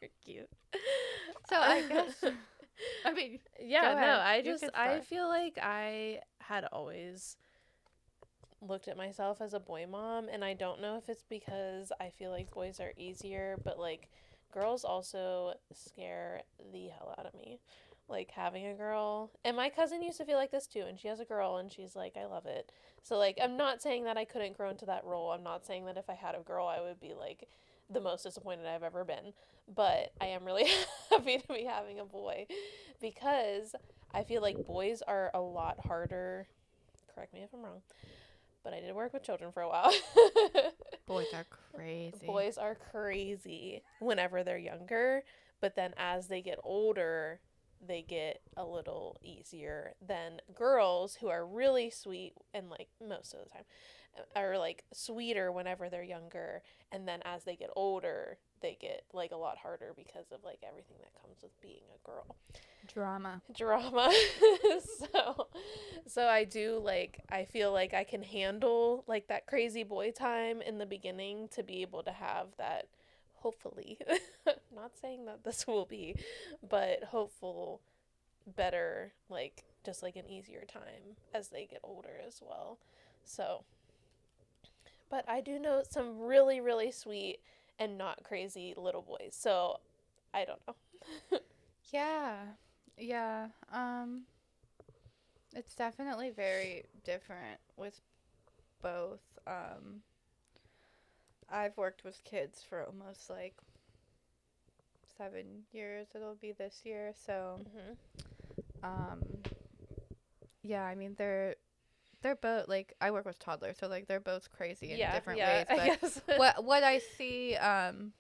You're cute. So I guess I mean, yeah, no, I I feel like I had always looked at myself as a boy mom, and I don't know if it's because I feel like boys are easier, but like girls also scare the hell out of me. Like having a girl, and my cousin used to feel like this too, and she has a girl and she's like, I love it. So like, I'm not saying that I couldn't grow into that role. I'm not saying that if I had a girl I would be like the most disappointed I've ever been, but I am really happy to be having a boy, because I feel like boys are a lot harder, correct me if I'm wrong, but I did work with children for a while. Boys are crazy. Boys are crazy whenever they're younger, but then as they get older, they get a little easier than girls, who are really sweet and like most of the time are like sweeter whenever they're younger, and then as they get older they get like a lot harder because of like everything that comes with being a girl. Drama. So I do like, I feel like I can handle like that crazy boy time in the beginning to be able to have that, hopefully, not saying that this will be, but hopeful better, like just like an easier time as they get older as well. So, but I do know some really, really sweet and not crazy little boys, so I don't know. Yeah. It's definitely very different with both. I've worked with kids for almost like 7 years. It'll be this year. So, yeah, I mean, they're both, like, I work with toddlers, so like they're both crazy in different ways. But I guess. what I see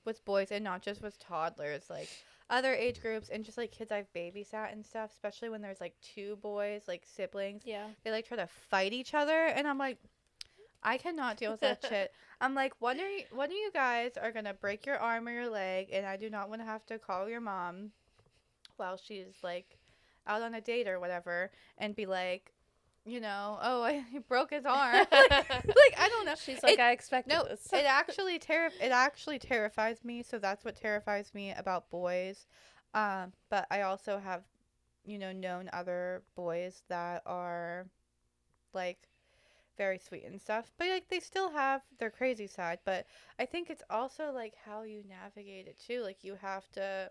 with boys, and not just with toddlers, like other age groups and just like kids I've babysat and stuff, especially when there's like two boys, like siblings, Yeah. they like try to fight each other, and I'm like, I cannot deal with that shit. I'm like, when are you guys are gonna break your arm or your leg, and I do not want to have to call your mom while she's like out on a date or whatever, and be like, oh, he broke his arm. Like I don't know. She's like, It I expected no, this. it actually terrifies me. So that's what terrifies me about boys. But I also have, known other boys that are like very sweet and stuff, but like they still have their crazy side. But I think it's also like how you navigate it too. Like you have to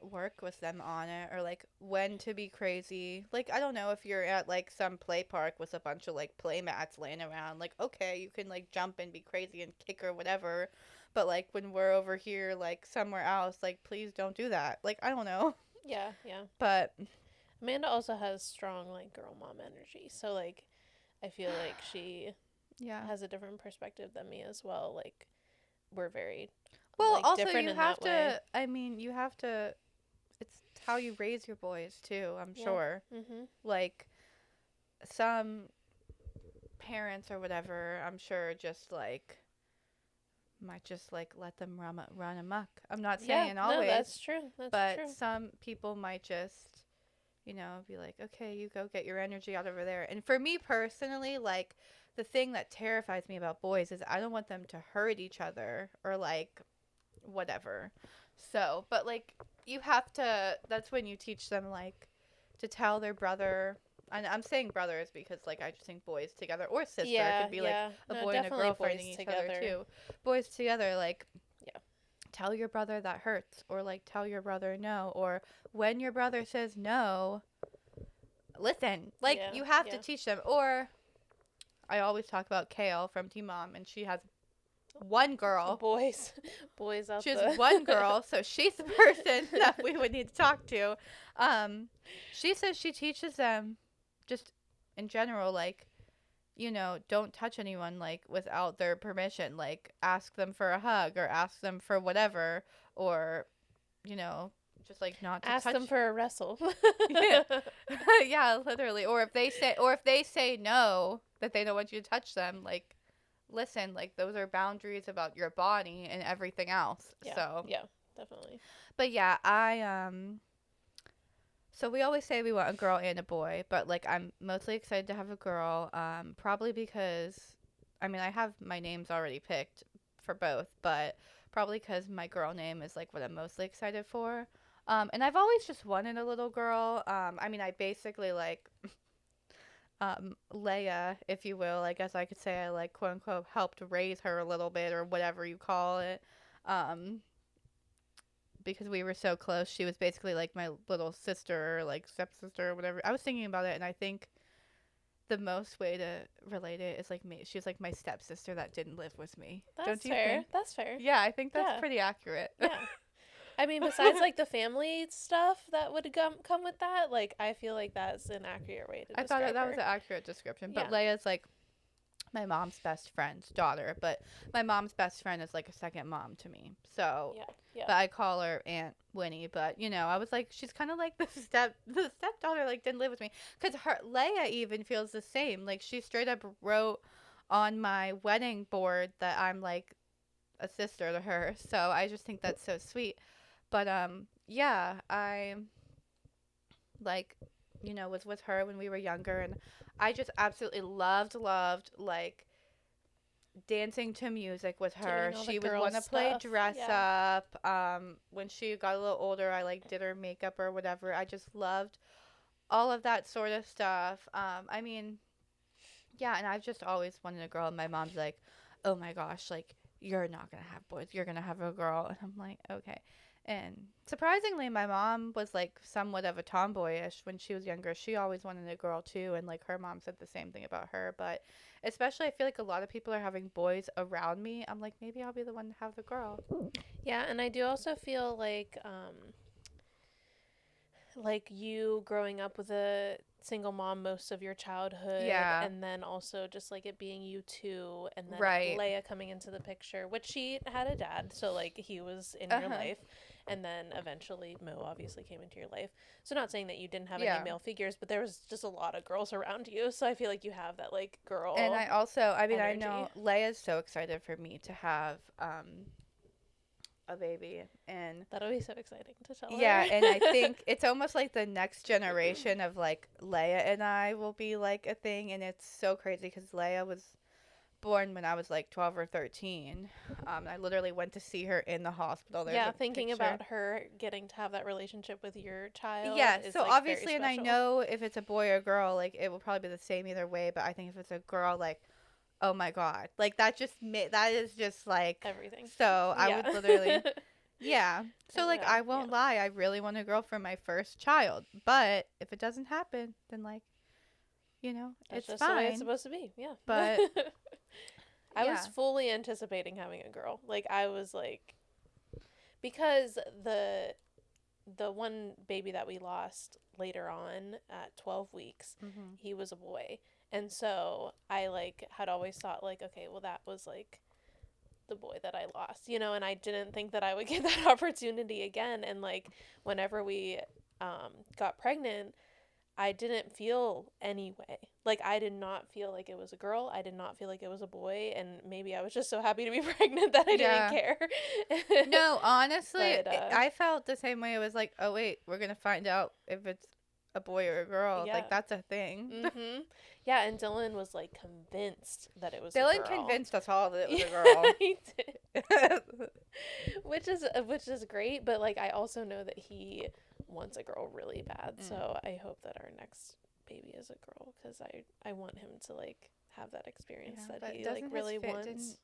work with them on it, or like when to be crazy. Like I don't know, if you're at like some play park with a bunch of like play mats laying around, like okay, you can like jump and be crazy and kick or whatever, but like when we're over here like somewhere else, like please don't do that. Like I don't know. Yeah, yeah. But Amanda also has strong like girl mom energy. So like I feel like she yeah. has a different perspective than me as well. Like we're very Well, like also different you in have that way. to, I mean, you have to, it's how you raise your boys too, I'm Yeah. sure. Mhm. Like some parents or whatever, I'm sure just like might just like let them run amok. I'm not Yeah, saying no, always, that's true. That's but true. some people might just, be like, okay, you go get your energy out over there. And for me personally, like the thing that terrifies me about boys is I don't want them to hurt each other or like whatever. So, but like you have to, that's when you teach them like to tell their brother, and I'm saying brothers because like I just think boys together or sister, it Yeah, could be like yeah. a No, boy and a definitely girl finding boys each other together. too. Boys together, like Yeah. tell your brother that hurts, or like tell your brother no, or when your brother says no, listen. Like Yeah, you have to yeah. teach them. Or I always talk about Kale from Team Mom, and she has one girl. Boys. Boys out She has the one girl, so she's the person that we would need to talk to. She says she teaches them just in general, like, don't touch anyone like without their permission. Like ask them for a hug or ask them for whatever, or, you know, just like not to Ask them touch. for a wrestle. Yeah. Yeah, literally. Or if they say no, that they don't want you to touch them, like listen, like those are boundaries about your body and everything else. Yeah, So, yeah, definitely. but yeah, so we always say we want a girl and a boy, but like I'm mostly excited to have a girl, probably because I mean, I have my names already picked for both, but probably cuz my girl name is like what I'm mostly excited for. And I've always just wanted a little girl. I mean, I basically like Leia, if you will. I guess I could say I like quote unquote helped raise her a little bit or whatever you call it. Um, because we were so close. She was basically like my little sister or like stepsister or whatever. I was thinking about it, and I think the most way to relate it is like me. She's like my stepsister that didn't live with me. That's Don't you fair. think? That's fair. Yeah, I think that's Yeah, pretty accurate. yeah. I mean, besides like the family stuff that would come with that, like I feel like that's an accurate way to I thought describe that was her. an accurate description. But Yeah. Leia's like my mom's best friend's daughter, but my mom's best friend is like a second mom to me. So, Yeah. Yeah. but I call her Aunt Winnie. But I was like, she's kind of like the stepdaughter. Like didn't live with me because her Leia even feels the same. Like she straight up wrote on my wedding board that I'm like a sister to her. So I just think that's so sweet. But yeah, I like was with her when we were younger, and I just absolutely loved like dancing to music with her. Doing all the She would girl want to play stuff. dress Yeah. up. When she got a little older, I like did her makeup or whatever. I just loved all of that sort of stuff. I mean, yeah, and I've just always wanted a girl, and my mom's like, "Oh my gosh, like you're not gonna have boys, you're gonna have a girl," and I'm like, "Okay." And surprisingly, my mom was like somewhat of a tomboyish when she was younger. She always wanted a girl too, and like her mom said the same thing about her. But especially, I feel like a lot of people are having boys around me. I'm like, maybe I'll be the one to have the girl. Yeah, and I do also feel like you growing up with a single mom most of your childhood, Yeah. and then also just like it being you two, and then Right. Leia coming into the picture, which she had a dad, so like he was in your Uh-huh. life, and then eventually Mo obviously came into your life. So not saying that you didn't have any Yeah. male figures, but there was just a lot of girls around you, so I feel like you have that like And girl I also, I mean, I energy. know Leia's so excited for me to have a baby, and That'll be so exciting to tell yeah, her. and I think it's almost like the next generation of like Leia and I will be like a thing, and it's so crazy because Leia was born when I was like 12 or 13. I literally went to see her in the hospital. There's Yeah, a thinking picture. about her getting to have that relationship with your child Yeah, is so like very obviously, and I special. know if it's a boy or a girl, like it will probably be the same either way. But I think if it's a girl, like, oh my god, like that just that is just like, Everything. so I Yeah. would literally, yeah. So like Yeah, I yeah. won't lie, I really want a girl for my first child. But if it doesn't happen, then like, That's it's just the way it's fine. supposed to be. Yeah. But I was yeah. fully anticipating having a girl. Like I was like because the one baby that we lost later on at 12 weeks, Mhm. he was a boy. And so I like had always thought like okay, well that was like the boy that I lost, and I didn't think that I would get that opportunity again. And like whenever we got pregnant, I didn't feel any way. Like I did not feel like it was a girl. I did not feel like it was a boy, and maybe I was just so happy to be pregnant that I didn't Yeah. care. No, honestly, But I felt the same way. It was like, oh wait, we're gonna find out if it's a boy or a girl. yeah. Like that's a thing. Mhm. Yeah, and Dylan was like convinced that it was a Dylan girl. convinced us all that it was Yeah, a girl. he did. Which is great, but like I also know that he wants a girl really bad. Mm. So I hope that our next baby is a girl cuz I want him to like have that experience Yeah, that but he like doesn't really didn't wants.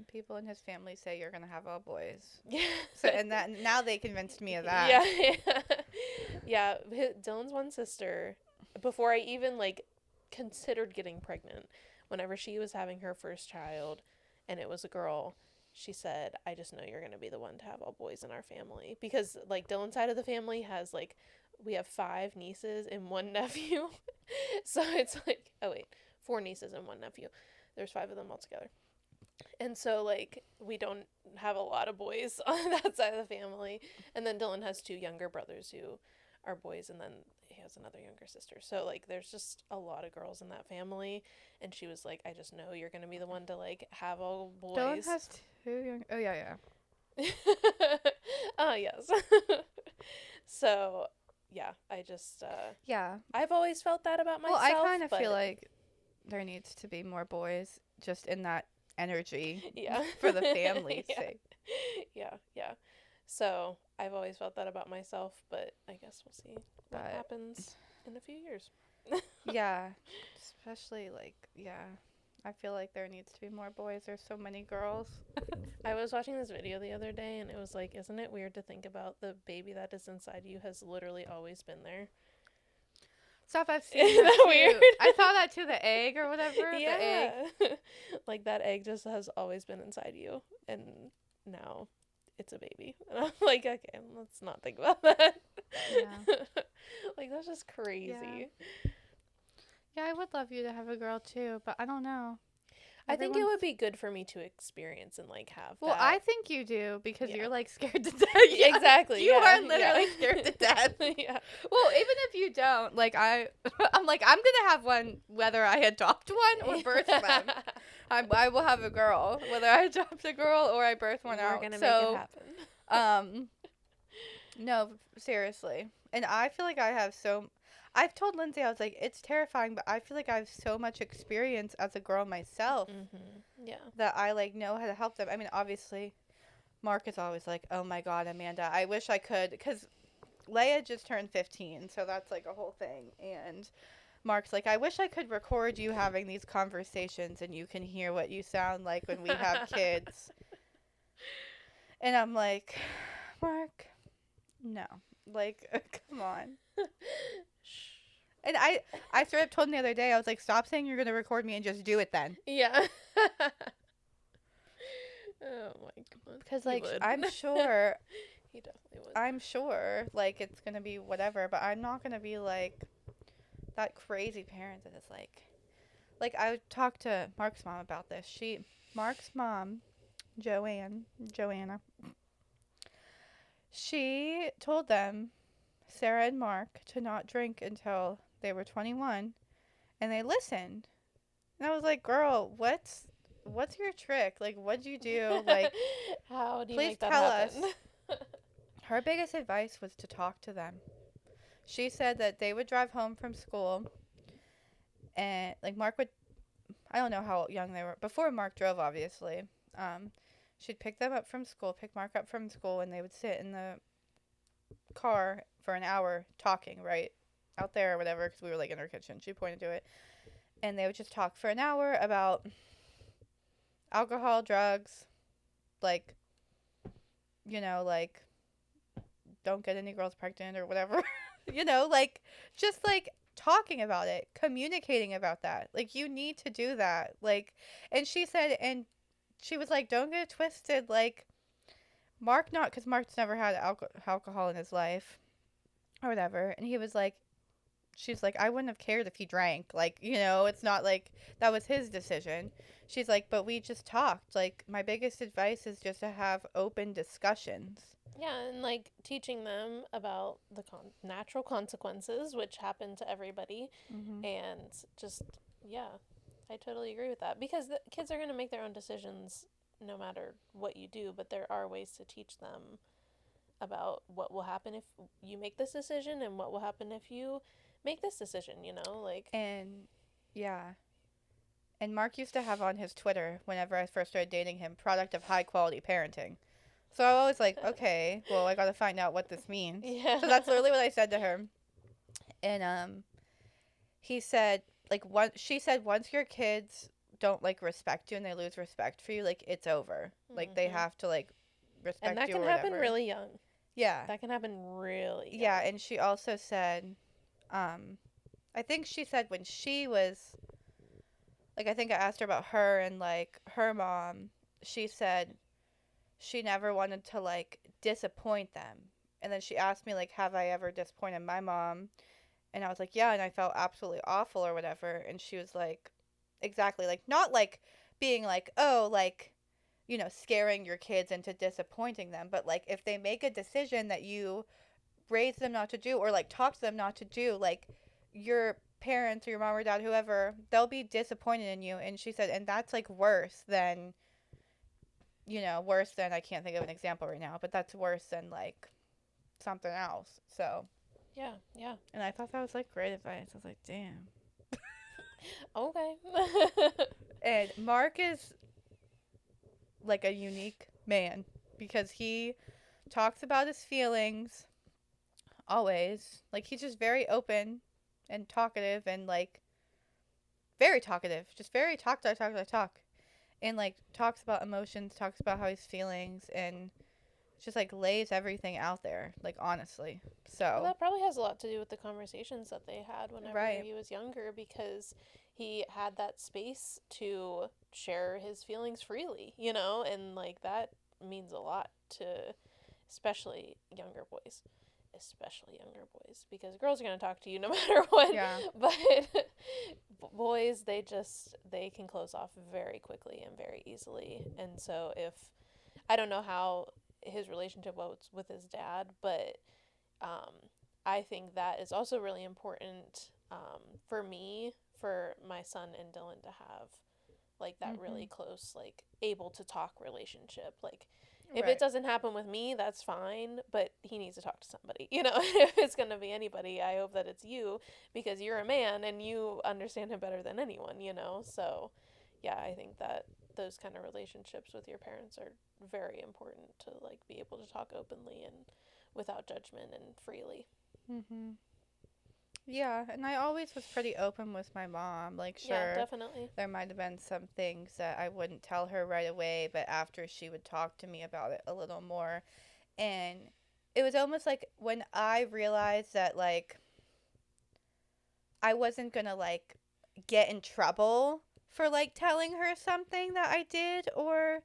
people in his family say you're gonna have all boys? Yeah. So and that now they convinced me of that. Yeah. Yeah. Yeah, Dylan's one sister, before I even like considered getting pregnant, whenever she was having her first child and it was a girl, she said, I just know you're going to be the one to have all boys in our family. Because, like, Dylan's side of the family has, like, we have 5 nieces and 1 nephew. So it's like, oh, wait, 4 nieces and 1 nephew. There's 5 of them altogether. And so, like, we don't have a lot of boys on that side of the family. And then Dylan has 2 younger brothers who are boys, and then he has another younger sister. So, like, there's just a lot of girls in that family. And she was like, I just know you're going to be the one to, like, have all Dylan boys. has 2 young. Oh yeah, yeah. Oh, yes. So, yeah, I just, Yeah. I've always felt that about Well, myself. I kind of but feel like there needs to be more boys just in that energy yeah. for the family's Yeah. sake. Yeah, yeah. So I've always felt that about myself, but I guess we'll see what But happens in a few years. yeah, especially like, yeah, I feel like there needs to be more boys. There's so many girls. I was watching this video the other day, and it was like, isn't it weird to think about the baby that is inside you has literally always been there? Stuff I've seen Isn't that that too. weird? I saw that too, the egg or whatever. The egg. Yeah. Like that egg just has always been inside you, and now it's a baby. And I'm like, okay, let's not think about that. Yeah. Like, that's just crazy. Yeah, I would love you to have a girl too, but I don't know. I think it Everyone's- would be good for me to experience and like have Well, that. I think you do because Yeah. you're like scared to death. Yeah, Exactly. You yeah, are literally yeah. scared to death. Yeah. Well, even if you don't, like I'm like I'm gonna have one whether I adopt one or birth one. I will have a girl whether I adopt a girl or I birth one We're out. gonna So, make it happen. no, seriously, and I feel like I have so. I've told Lindsay I was like it's terrifying, but I feel like I have so much experience as a girl myself Yeah. that I like know how to help them. I mean, obviously, Mark is always like, "Oh my God, Amanda, I wish I could," because Leia just turned 15, so that's like a whole thing. And Mark's like, "I wish I could record you having these conversations and you can hear what you sound like when we have kids." And I'm like, Mark, no, like, come on. And I straight up told him the other day, I was like, stop saying you're gonna record me and just do it then. Yeah. Oh my god. Because He like would. I'm sure He definitely would. I'm sure like it's gonna be whatever, but I'm not gonna be like that crazy parent that is like I talked to Mark's mom about this. Mark's mom, Joanna, she told them, Sarah and Mark, to not drink until they were 21, and they listened. And I was like, girl, what's your trick? Like, what'd you do? Like, How do you please make that tell happen? us. Her biggest advice was to talk to them. She said that they would drive home from school, and like Mark would, I don't know how young they were before Mark drove, obviously. Um, she'd pick them up from school, pick Mark up from school, and they would sit in the car for an hour talking, right? Out there or whatever, because we were like in her kitchen. She pointed to it. And they would just talk for an hour about alcohol, drugs, like, like, don't get any girls pregnant or whatever. Like, just like talking about it, communicating about that. Like, you need to do that. Like, and she was like, don't get it twisted. Like, Mark, not because Mark's never had alcohol in his life or whatever. And he was like, she's like, I wouldn't have cared if he drank. Like, it's not like that was his decision. She's like, but we just talked. Like, my biggest advice is just to have open discussions. Yeah, and like teaching them about the natural consequences, which happen to everybody, Mm-hmm. and just, yeah, I totally agree with that because the kids are going to make their own decisions no matter what you do, but there are ways to teach them about what will happen if you make this decision and what will happen if you make this decision, like. And yeah. And Mark used to have on his Twitter, whenever I first started dating him, product of high quality parenting. So I was like, okay, well, I got to find out what this means. Yeah. So that's literally what I said to her. And he said, she said, once your kids don't like respect you and they lose respect for you, like it's over. Like they have to like respect and that you can or happen whatever. really young. Yeah. That can happen really young. Yeah, and she also said, I think she said when she was, like, I think I asked her about her and like her mom. She said she never wanted to like disappoint them. And then she asked me like, have I ever disappointed my mom? And I was like, yeah, and I felt absolutely awful or whatever. And she was like, exactly, like not like being like, oh, like, scaring your kids into disappointing them, but like if they make a decision that you raise them not to do or like talk to them not to do, like your parents or your mom or dad, whoever, they'll be disappointed in you. And she said, and that's like worse than, I can't think of an example right now, but that's worse than like something else. So yeah, yeah. and I thought that was like great advice. I was like, damn. Okay. And Mark is like a unique man because he talks about his feelings always. Like he's just very open and talkative and like very talkative. Just very talk. And like talks about emotions, talks about how he's feelings and just like lays everything out there, like honestly. Well, So that probably has a lot to do with the conversations that they had whenever right. he was younger because he had that space to share his feelings freely, and like that means a lot to especially younger boys. Especially younger boys because girls are going to talk to you no matter what. Yeah. But boys, they can close off very quickly and very easily. And so if I don't know how his relationship was with his dad, but um, I think that is also really important for me, for my son and Dylan to have like that really close, like able to talk relationship. Like if Right. it doesn't happen with me, that's fine, but he needs to talk to somebody. If it's going to be anybody, I hope that it's you because you're a man and you understand him better than anyone. So, yeah, I think that those kind of relationships with your parents are very important to like be able to talk openly and without judgment and freely. Mhm. Yeah, and I always was pretty open with my mom. Like, Yeah, sure, definitely. there might have been some things that I wouldn't tell her right away, but after she would talk to me about it a little more. And it was almost like when I realized that, like, I wasn't gonna, like, get in trouble for, like, telling her something that I did, or,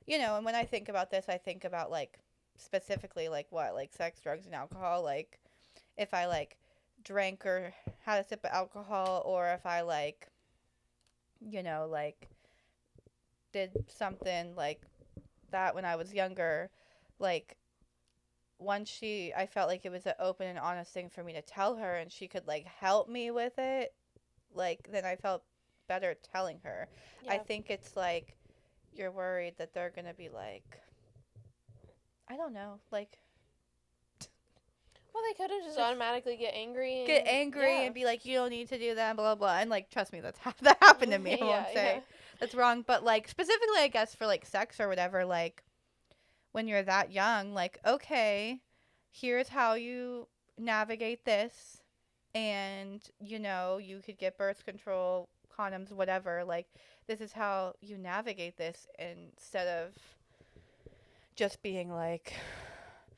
and when I think about this, I think about, like, specifically, like, what, like, sex, drugs, and alcohol. Like, if I, like, drank or had a sip of alcohol, or if I like, you know, like did something like that when I was younger, like once I felt like it was an open and honest thing for me to tell her and she could like help me with it, like then I felt better telling her. I Yeah. think it's like you're worried that they're going to be like, I don't know, like Well, they could have just just automatically get angry get and angry yeah. and be like, you don't need to do that, blah, blah. And like, trust me, that happened to me. I Yeah, won't yeah. say that's wrong. But like, specifically, I guess, for like sex or whatever, like when you're that young, like, okay, here's how you navigate this. And, you know, you could get birth control, condoms, whatever. Like, this is how you navigate this instead of just being like,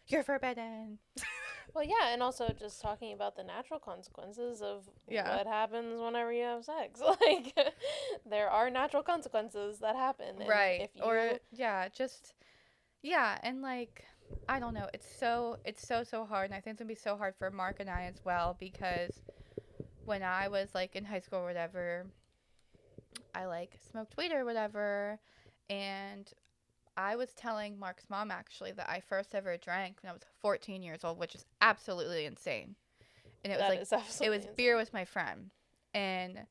you're forbidden. Well, yeah, and also just talking about the natural consequences of Yeah. what happens whenever you have sex. Like, there are natural consequences that happen, and Right. if Or, you, yeah, just, yeah. And like, I don't know. It's so hard. And I think it's going to be so hard for Mark and I as well because when I was like in high school or whatever, I like smoked weed or whatever. And I was telling Mark's mom actually that I first ever drank when I was 14 years old, which is absolutely insane. And it was that like, is it absolutely was insane. beer with my friend. And,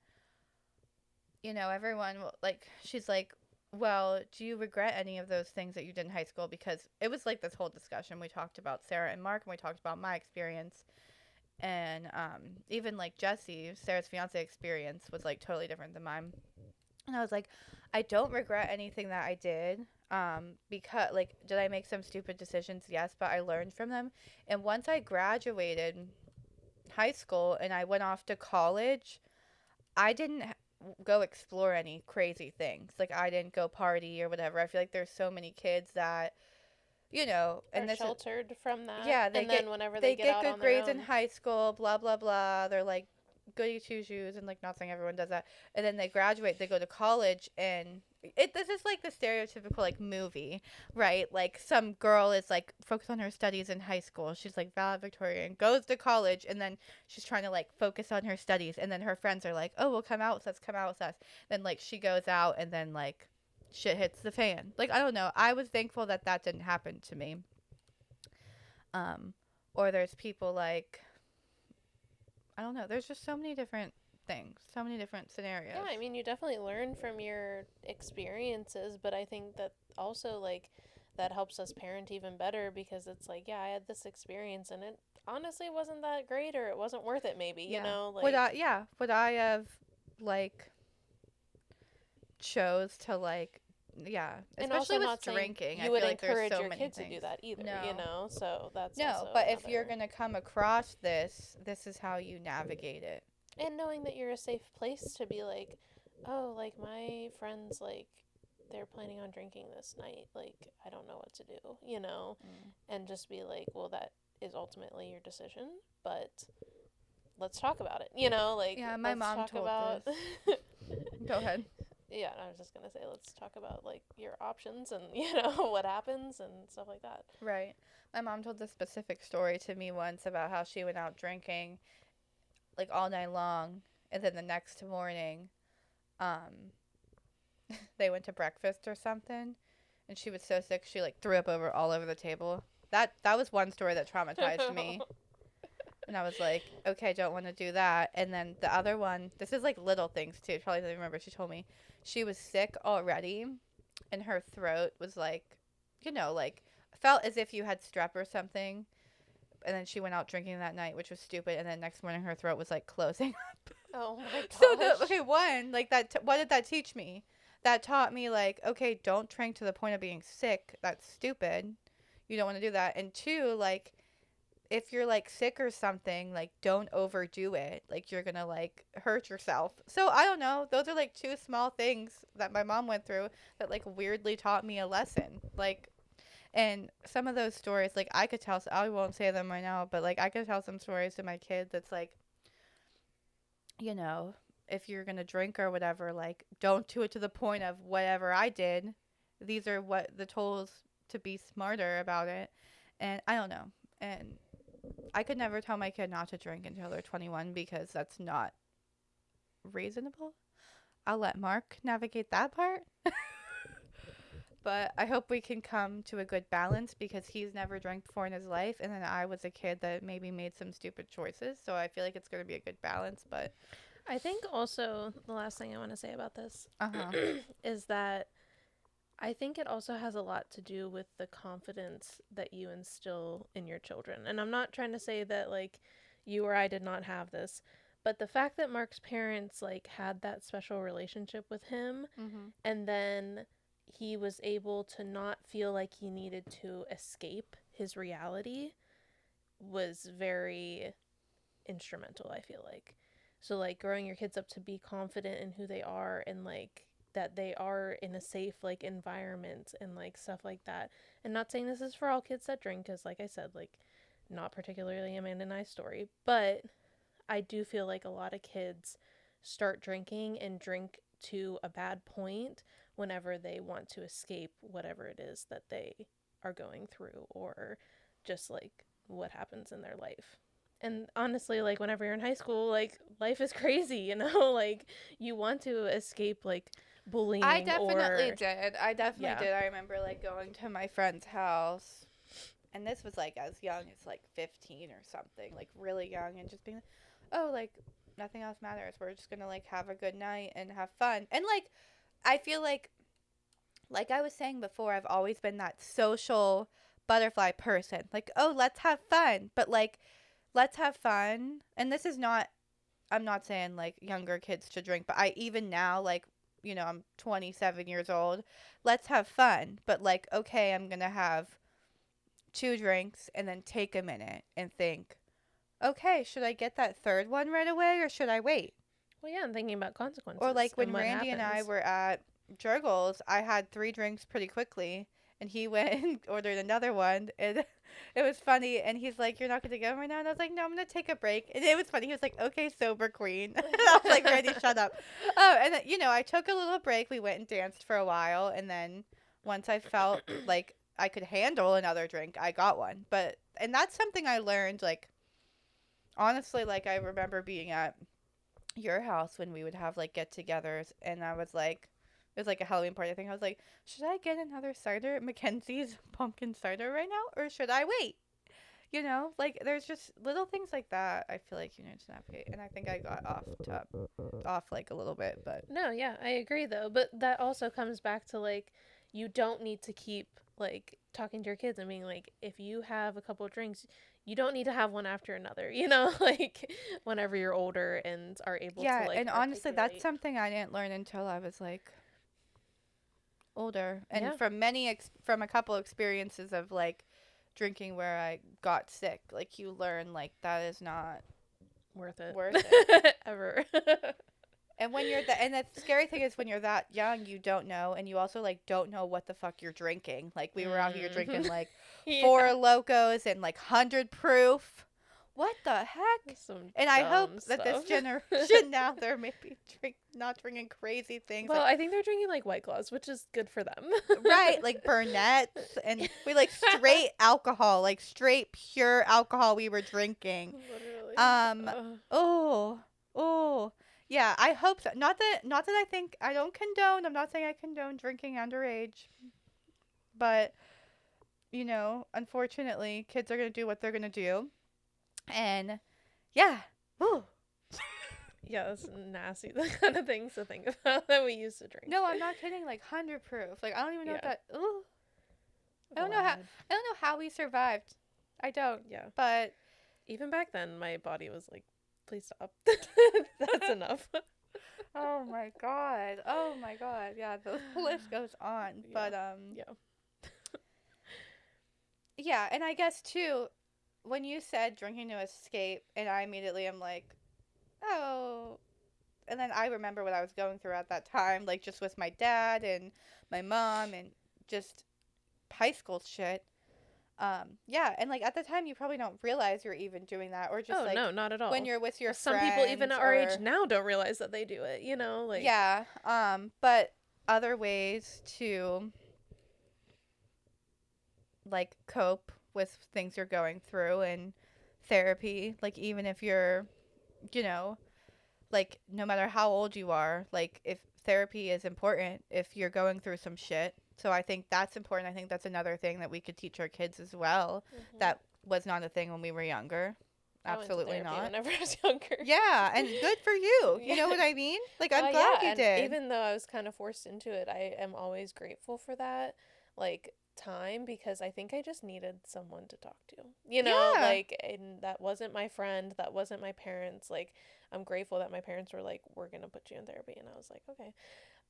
you know, everyone, like, she's like, well, do you regret any of those things that you did in high school? Because it was like this whole discussion. We talked about Sarah and Mark, and we talked about my experience. And even like Jesse, Sarah's fiance experience was like totally different than mine. And I was like, I don't regret anything that I did. Because like, did I make some stupid decisions? Yes, but I learned from them. And once I graduated high school and I went off to college, I didn't go explore any crazy things. Like, I didn't go party or whatever. I feel like there's so many kids that, you know, Are and this is, sheltered from that, yeah, and then whenever they they get get out good on their grades in own, high school, blah blah blah. They're like goody two shoes, and like not saying everyone does that. And then they graduate, they go to college, and this is like the stereotypical like movie, right? Like some girl is like focused on her studies in high school. She's like valedictorian, goes to college, and then she's trying to like focus on her studies. And then her friends are like, "Oh, well, come out with us, come out with us." Then like she goes out, and then like shit hits the fan. Like, I don't know. I was thankful that that didn't happen to me. Um, or there's people like, I don't know. There's just so many different things, so many different yeah, scenarios. I mean, you definitely learn from your experiences, but I think that also, like, that helps us parent even better because it's like, yeah, I had this experience and it honestly wasn't that great or it wasn't worth it, maybe, you Yeah. know? Like, Would I have like chose to like, yeah, and especially also with not saying drinking. I you would feel like there's encourage so your many kids to do things. that either, you No. know? So that's No, also but if you're another. going to come across this, this is how you navigate it. And knowing that you're a safe place to be like, oh, like, my friends, like, they're planning on drinking this night. Like, I don't know what to do, you know? Mm. And just be like, well, that is ultimately your decision, but let's talk about it, you know? Like, Yeah, my let's mom talk told this. about. Go ahead. Yeah, I was just gonna say, let's talk about, like, your options and, you know, what happens and stuff like that. Right. My mom told this specific story to me once about how she went out drinking like all night long, and then the next morning, um, they went to breakfast or something, and she was so sick she like threw up all over the table. That was one story that traumatized me. And I was like, okay, don't want to do that. And then the other one, this is like little things too. Probably doesn't remember. She told me she was sick already, and her throat was like, you know, like felt as if you had strep or something. And then she went out drinking that night, which was stupid. And then next morning her throat was like closing. Oh my So gosh. okay, one, like that. What did that teach me? That taught me like, okay, don't drink to the point of being sick. That's stupid. You don't want to do that. And two, like, if you're like sick or something, like, don't overdo it. Like, you're gonna like hurt yourself. So I don't know. Those are like two small things that my mom went through that like weirdly taught me a lesson. Like, and some of those stories, like, I could tell. I won't say them right now, but like, I could tell some stories to my kids. That's like, you know, if you're going to drink or whatever, like, don't do it to the point of whatever I did. These are what the tools to be smarter about it. And I don't know. And I could never tell my kid not to drink until they're 21 because that's not reasonable. I'll let Mark navigate that part. But I hope we can come to a good balance because he's never drank before in his life. And then I was a kid that maybe made some stupid choices. So I feel like it's going to be a good balance. But I think also the last thing I want to say about this uh-huh. is that I think it also has a lot to do with the confidence that you instill in your children. And I'm not trying to say that like you or I did not have this, but the fact that Mark's parents like had that special relationship with him, Mhm. and then he was able to not feel like he needed to escape his reality was very instrumental, I feel like. So like growing your kids up to be confident in who they are, and like that they are in a safe like environment and like stuff like that. And not saying this is for all kids that drink, cuz like I said, like not particularly Amanda and I's story, but I do feel like a lot of kids start drinking and drink to a bad point whenever they want to escape whatever it is that they are going through, or just like what happens in their life. And honestly, like whenever you're in high school, like life is crazy, you know? Like you want to escape like I bullying definitely or did. I definitely yeah. did. I remember like going to my friend's house, and this was like as young as like 15 or something, like really young, and just being like, oh, like nothing else matters. We're just gonna like have a good night and have fun. And like I feel like I was saying before, I've always been that social butterfly person. Like, oh, let's have fun. But like let's have fun. And this is not, I'm not saying like younger kids to drink, but I even now, like, I'm 27 years old. Let's have fun. But like, okay, I'm going to have two drinks and then take a minute and think, okay, should I get that third one right away or should I wait? Well, yeah, I'm thinking about Or consequences like and when what Randy and I happens. were at Jurgles, I had three drinks pretty quickly, and he went and ordered another one, and it was funny. And he's like, "You're not gonna go right now?" And I was like, "No, I'm gonna take a break." And it was funny. He was like, "Okay, sober queen." And I was like, "Randy, shut up." Oh, and then, I took a little break. We went and danced for a while, and then once I felt like I could handle another drink, I got one. And that's something I learned. Like honestly, like I remember being at your house when we would have like get-togethers, and I was like, it was like a Halloween party thing. I was like, should I get another cider, Mackenzie's pumpkin cider right now, or should I wait? Like there's just little things like that. I feel like you need to navigate, and I think I got off like a little bit, but No, yeah, I agree though. But that also comes back to like you don't need to keep like talking to your kids and being like, if you have a couple of drinks, you don't need to have one after another, you know, like whenever you're older and are able to yeah. like And honestly, that's articulate. something I didn't learn until I was like older, and Yeah, from a couple experiences of like drinking where I got sick. Like you learn like that is not worth worth it. it. Ever. And when you're and the scary thing is when you're that young, you don't know, and you also like don't know what the fuck you're drinking. Like we were out here drinking Mm. like Yeah. Four Locos and like 100 proof. What the heck? Some And I dumb hope that this stuff. generation now they're maybe not drinking crazy things Well, like I think they're drinking like White Claws, which is good for them. right, like Burnett's, and we like straight alcohol, like straight pure alcohol we were drinking. Literally. Um oh, oh. Yeah, I hope so. Not that I think I don't condone. I'm not saying I condone drinking underage, but unfortunately, kids are going to do what they're going to do. And yeah. Ooh. Yeah, that's nasty. The kind of things to think about that we used to drink. No, I'm not kidding. Like 100 proof. Like I don't even know what Yeah. that. Ooh. I don't know how. Glad. I don't know how we survived. I don't. Yeah. But Even back then, my body was like, please stop. That's enough. oh my god. Oh my god. Yeah, the list goes on. Yeah. But Yeah. yeah, and I guess too, when you said drinking to escape, and I immediately am like, oh. And then I remember what I was going through at that time, like just with my dad and my mom and just high school shit. Yeah, and like at the time you probably don't realize you're even doing that, or just Oh, like no, not at when all. you're with your Some people, even friends, at our age or now, don't realize that they do it, you know? Like, yeah, but other ways to like cope with things you're going through and therapy, like even if you're, you know, like no matter how old you are, like if therapy is important if you're going through some shit. So I think that's important. I think that's another thing that we could teach our kids as well. Mm-hmm. That was not a thing when we were younger. I went to Absolutely therapy not. whenever I was younger. Yeah, and good for you. You Yeah. know what I mean? Like I'm glad Yeah, you and did. even though I was kind of forced into it, I am always grateful for that, like, time because I think I just needed someone to talk to. Yeah. And that wasn't my friend, that wasn't my parents. Like, I'm grateful that my parents were like, "We're gonna put you in therapy," and I was like, "Okay."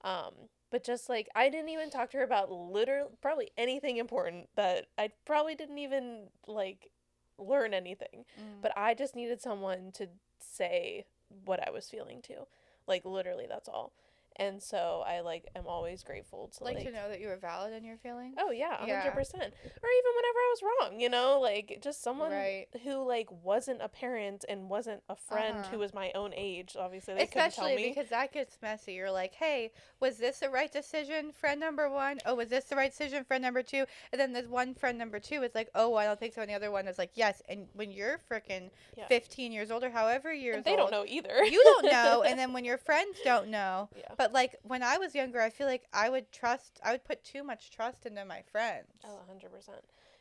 Um, but just like I didn't even talk to her about literally probably anything important that I probably didn't even like learn anything. Mm. But I just needed someone to say what I was feeling to. Like literally that's all. And so I like am always grateful to Like to know that you were valid in your feelings. oh yeah, Yeah. 100%. Or even whenever I was wrong, like just someone Right. who like wasn't a parent and wasn't a friend Uh-huh. who was my own age. Obviously, they couldn't tell Especially me. because that gets messy. You're like, hey, was this the right decision, friend number one? Oh, was this the right decision, friend number two? And then there's one friend number two is like, oh, I don't think so. And the other one is like, yes. And when you're freaking Yeah. 15 years old or however years They old, don't know either. you don't know. And then when your friends don't know. Yeah. But like when I was younger, I feel like I would put too much trust into my friends. Oh, 100%. And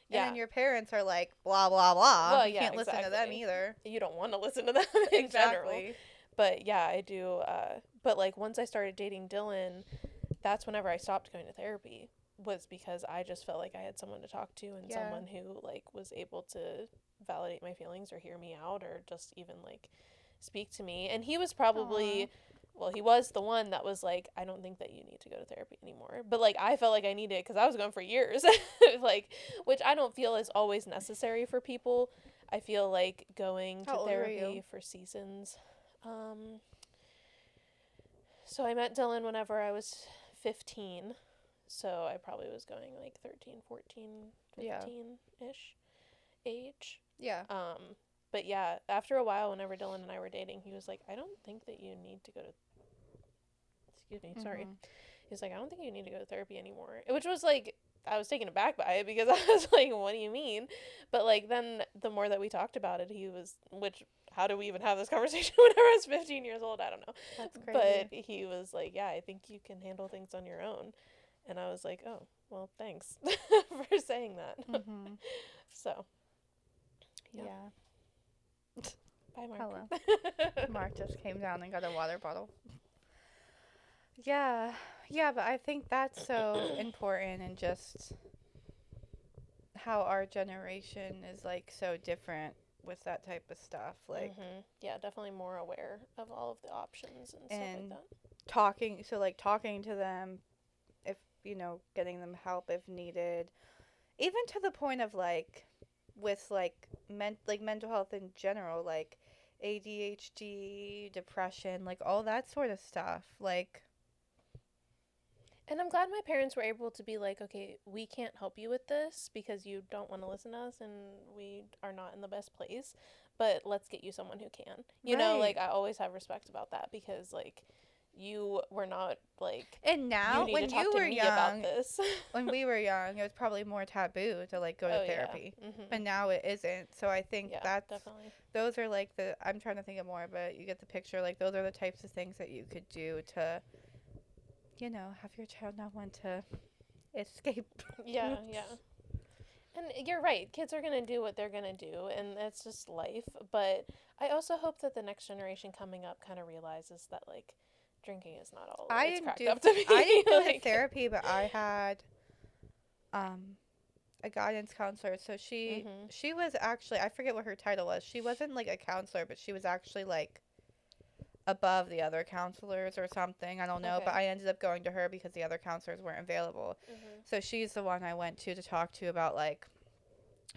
Yeah. then your parents are like, blah, blah, blah. Well, You yeah, can't listen to them exactly. either. You don't want to listen to them in general. Exactly. But yeah, I do. But like once I started dating Dylan, that's whenever I stopped going to therapy. Was because I just felt like I had someone to talk to and Yeah. someone who like was able to validate my feelings or hear me out or just even like speak to me. And he was probably. Aw. Well, he was the one that was like, I don't think that you need to go to therapy anymore. But like, I felt like I needed it because I was going for years. Like, which I don't feel is always necessary for people. I feel like going to How old were therapy you? for seasons. So I met Dylan whenever I was 15. So I probably was going like 13, 14, Yeah. 15-ish age. Yeah. But yeah, after a while, whenever Dylan and I were dating, he was like, I don't think that you need to go to, excuse me, sorry. Mhm. He was like, I don't think you need to go to therapy anymore. Which was like, I was taken aback by it because I was like, what do you mean? But like, then the more that we talked about it, how do we even have this conversation whenever I was 15 years old? I don't know. That's crazy. But he was like, yeah, I think you can handle things on your own. And I was like, oh, well, thanks for saying that. Mhm. So, yeah. Yeah. Bye, Mark. Hello. Mark just came down and got a water bottle. Yeah. Yeah, but I think that's so important and just how our generation is like so different with that type of stuff. Like Yeah, definitely more aware of all of the options and stuff like and that. talking to them if, getting them help if needed. Even to the point of like with like mental health in general, like ADHD, depression, like all that sort of stuff. Like And I'm glad my parents were able to be like, okay, we can't help you with this because you don't want to listen to us and we are not in the best place, but let's get you someone who can. Like Right. I always have respect about that because like you were not like And you now need when to talk you to were me about young, this. when we were young, it was probably more taboo to like go to Oh yeah. therapy. But now it isn't. So I think Yeah, that's definitely. those are like I'm trying to think of more, but you get the picture. Like those are the types of things that you could do to have your child not want to escape. Yeah, yeah. And you're right. Kids are going to do what they're going to do, and that's just life. But I also hope that the next generation coming up kind of realizes that, like, drinking is not all I it's didn't cracked do up to be. I didn't go to Like, therapy, but I had a guidance counselor. So she was actually, I forget what her title was. She wasn't like a counselor, but she was actually like above the other counselors or something. I don't know, but Okay. I ended up going to her because the other counselors weren't available. So she's the one I went to talk to about like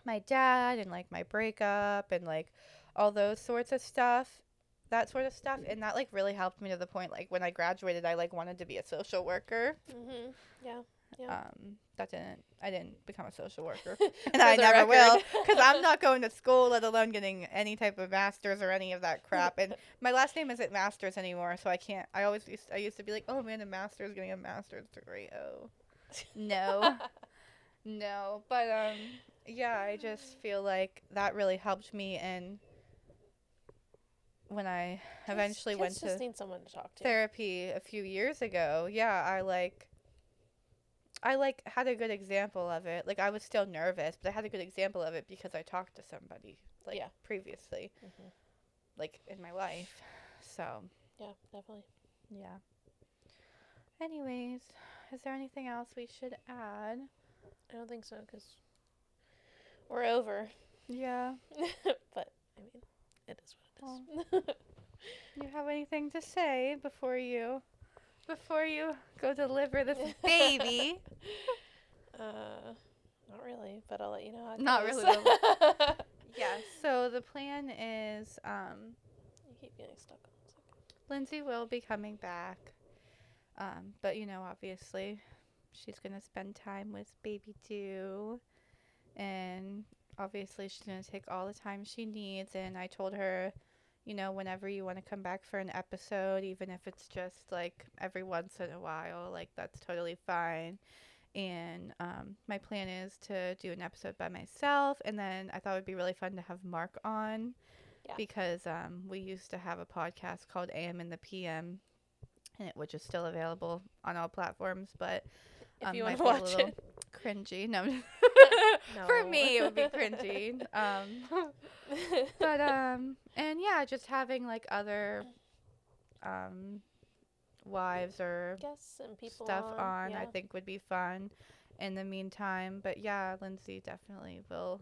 my dad and like my breakup and like all those sorts of stuff. That sort of stuff, and that like really helped me to the point like when I graduated I like wanted to be a social worker. Yeah. Yeah. I didn't become a social worker, and For I the never will record. because I'm not going to school, let alone getting any type of masters or any of that crap. And my last name isn't Masters anymore, so I can't. I used to be like, oh, Amanda Masters, getting a master's degree. Oh, no, no. But yeah, I just feel like that really helped me in when I eventually went Kids just to need someone to talk to. therapy a few years ago. Yeah, I had a good example of it. Like I was still nervous, but I had a good example of it because I talked to somebody like Yeah. previously, Hmm. like in my life. So, Yeah, definitely. yeah. Anyways, is there anything else we should add? I don't think so because we're over. Yeah. But I mean, it is Well, what it is. you have anything to say before you go deliver this baby? Not really, but I'll let you know how it Not goes. really. But yeah. So the plan is, You keep getting stuck on this. Lindsay will be coming back. But obviously, she's gonna spend time with baby Dew, and obviously she's gonna take all the time she needs. And I told her, whenever you want to come back for an episode, even if it's just like every once in a while, like that's totally fine. And my plan is to do an episode by myself, and then I thought it would be really fun to have Mark on Yeah. because we used to have a podcast called AM in the PM, and which is still available on all platforms, but If you want might to be a watch little it. cringy. No, No. for me it would be cringy. But and yeah, just having like other um wives or Guests and people stuff on, I Yeah. think would be fun in the meantime. But yeah, Lindsay definitely will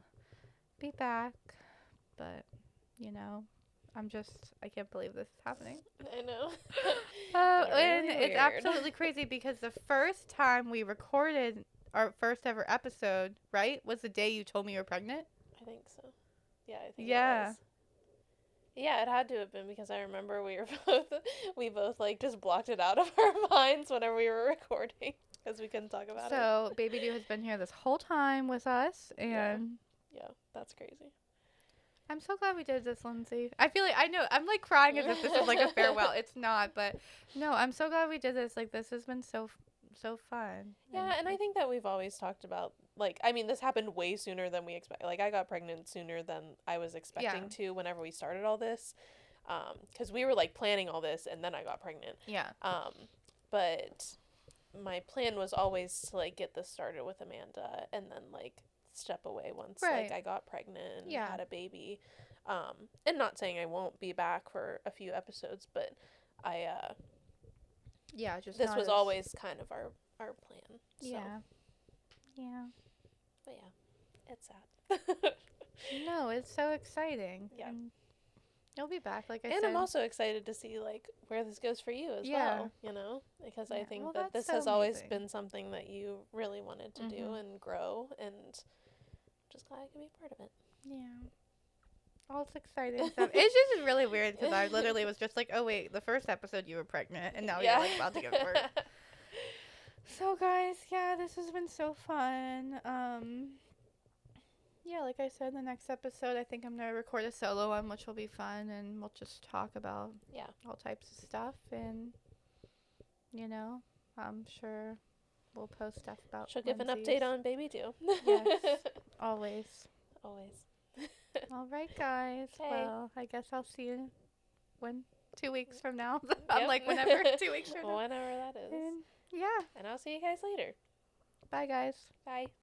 be back. But I can't believe this is happening. I know. And Really it's weird. absolutely crazy because the first time we recorded our first ever episode, right, was the day you told me you were pregnant. I think so. Yeah, I think it Yeah. was. Yeah, it had to have been because I remember we both like just blocked it out of our minds whenever we were recording because we couldn't talk about it. So Baby Dew has been here this whole time with us, and Yeah, that's crazy. I'm so glad we did this, Lindsay. I feel like I know I'm like crying as if this is like a farewell. It's not, but no, I'm so glad we did this. Like this has been so fun. Yeah, and I think that we've always talked about like I mean this happened way sooner than we expect. Like I got pregnant sooner than I was expecting to whenever we started all this. Cuz we were like planning all this and then I got pregnant. Yeah. But my plan was always to like get this started with Amanda and then like step away once like I got pregnant and had a baby. And not saying I won't be back for a few episodes, but I just this was always kind of our plan. So. Yeah. But yeah, it's sad. No, it's so exciting. Yeah. And you'll be back, like I said. And I'm also excited to see like where this goes for you as well, because I think that this has always been something that you really wanted to do and grow, and I'm just glad I can be a part of it. Yeah. All this exciting stuff. It's just really weird because I literally was just like, oh wait, the first episode you were pregnant, and now you're like about to give birth. So guys, yeah, this has been so fun. Yeah, like I said, the next episode I think I'm gonna record a solo one, which will be fun, and we'll just talk about all types of stuff, and I'm sure we'll post stuff about. She'll give an update on baby too. Yes, always. All right, guys. Okay. Well, I guess I'll see you 2 weeks from now. I'm like whenever 2 weeks from now. Whenever that is. And yeah. And I'll see you guys later. Bye, guys. Bye.